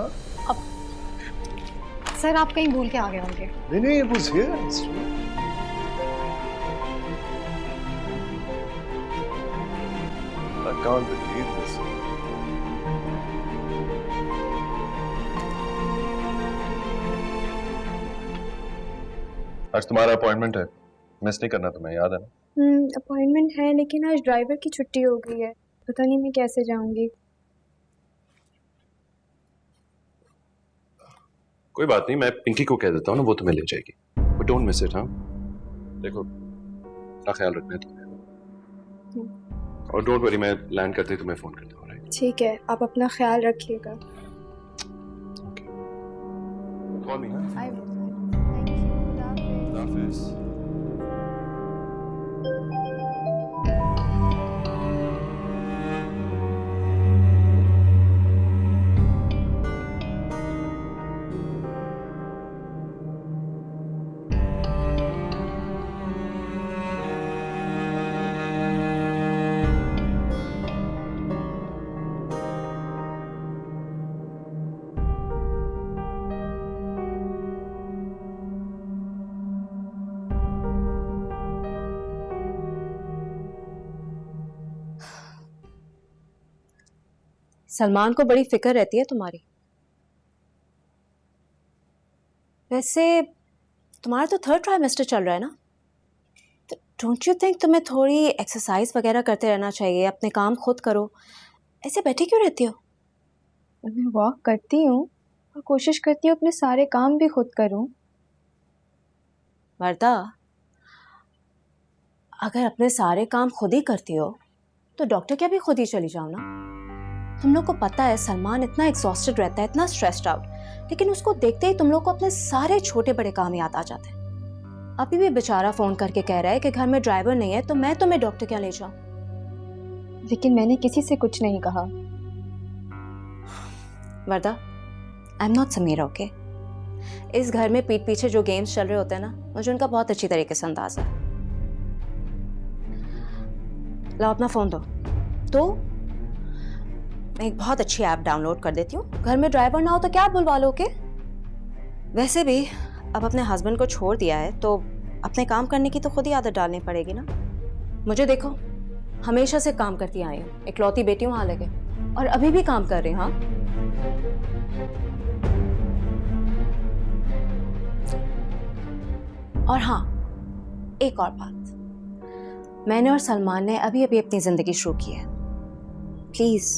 अब सर आप कहीं भूल के आ गए होंगे। नहीं, it was here. I can't believe this. आज तुम्हारा अपॉइंटमेंट है, मिस नहीं करना तुम्हें, याद है ना? अपॉइंटमेंट है लेकिन आज ड्राइवर की छुट्टी हो गई है, पता नहीं मैं कैसे जाऊंगी। कोई बात नहीं, मैं पिंकी को कह देता हूँ ना, वो तुम्हें ले जाएगी। But don't miss it. हाँ देखो, अपना ख्याल रखना है तुम्हें, और डोंट वरी, मैं लैंड करते ही तुम्हें फोन कर दूंगा। ठीक है, आप अपना ख्याल रखिएगा। Call me. I will. Thank you. खुदा हाफिज़। सलमान को बड़ी फिक्र रहती है तुम्हारी। वैसे तुम्हारा तो 3rd ट्राइमेस्टर चल रहा है ना, तो डोंट यू थिंक तुम्हें थोड़ी एक्सरसाइज वगैरह करते रहना चाहिए? अपने काम खुद करो, ऐसे बैठी क्यों रहती हो? मैं वॉक करती हूँ और कोशिश करती हूँ अपने सारे काम भी खुद करूँ। वर्दा, अगर अपने सारे काम खुद ही करती हो तो डॉक्टर क्या भी खुद ही चली जाओ ना। तुम लोग को पता है सलमान इतना एग्जॉस्टेड रहता है, इतना स्ट्रेस्ड आउट, लेकिन उसको देखते ही तुम लोग को अपने सारे छोटे बड़े काम याद आ जाते हैं। अभी भी बेचारा फोन करके कह रहा है कि घर में ड्राइवर नहीं है, तो मैं तुम्हें डॉक्टर क्या ले जाऊं? लेकिन मैंने किसी से कुछ नहीं कहा। Warda, I am not Sameera, okay? इस घर में पीठ पीछे जो गेम्स चल रहे होते हैं ना, मुझे उनका बहुत अच्छी तरीके से अंदाजा है। लाओ अपना फोन दो। तो मैं एक बहुत अच्छी ऐप डाउनलोड कर देती हूँ, घर में ड्राइवर ना हो तो क्या बुलवा लो, ओके? वैसे भी अब अपने हस्बैंड को छोड़ दिया है तो अपने काम करने की तो खुद ही आदत डालनी पड़ेगी ना। मुझे देखो, हमेशा से काम करती आई हूँ, इकलौती बेटी हूँ हालांकि, और अभी भी काम कर रही हूँ। हाँ, और हाँ, एक और बात, मैंने और सलमान ने अभी अभी अपनी जिंदगी शुरू की है। प्लीज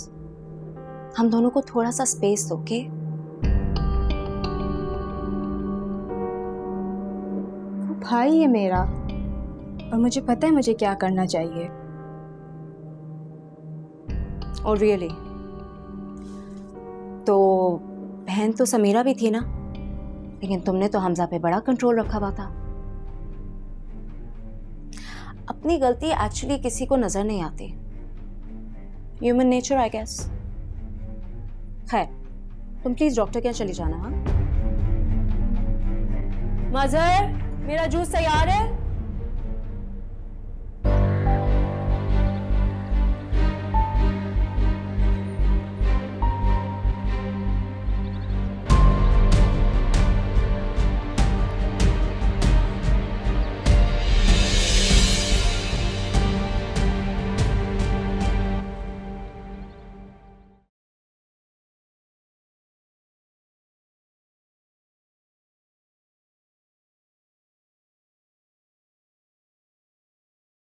हम दोनों को थोड़ा सा स्पेस दो, ओके? वो भाई है मेरा और मुझे पता है मुझे क्या करना चाहिए। और रियली तो बहन तो समीरा भी थी ना, लेकिन तुमने तो हमजा पे बड़ा कंट्रोल रखा हुआ था। अपनी गलती एक्चुअली किसी को नजर नहीं आती, ह्यूमन नेचर आई गेस। खैर, तुम प्लीज डॉक्टर के यहाँ चली जाना। हाँ मजर, मेरा जूस तैयार है।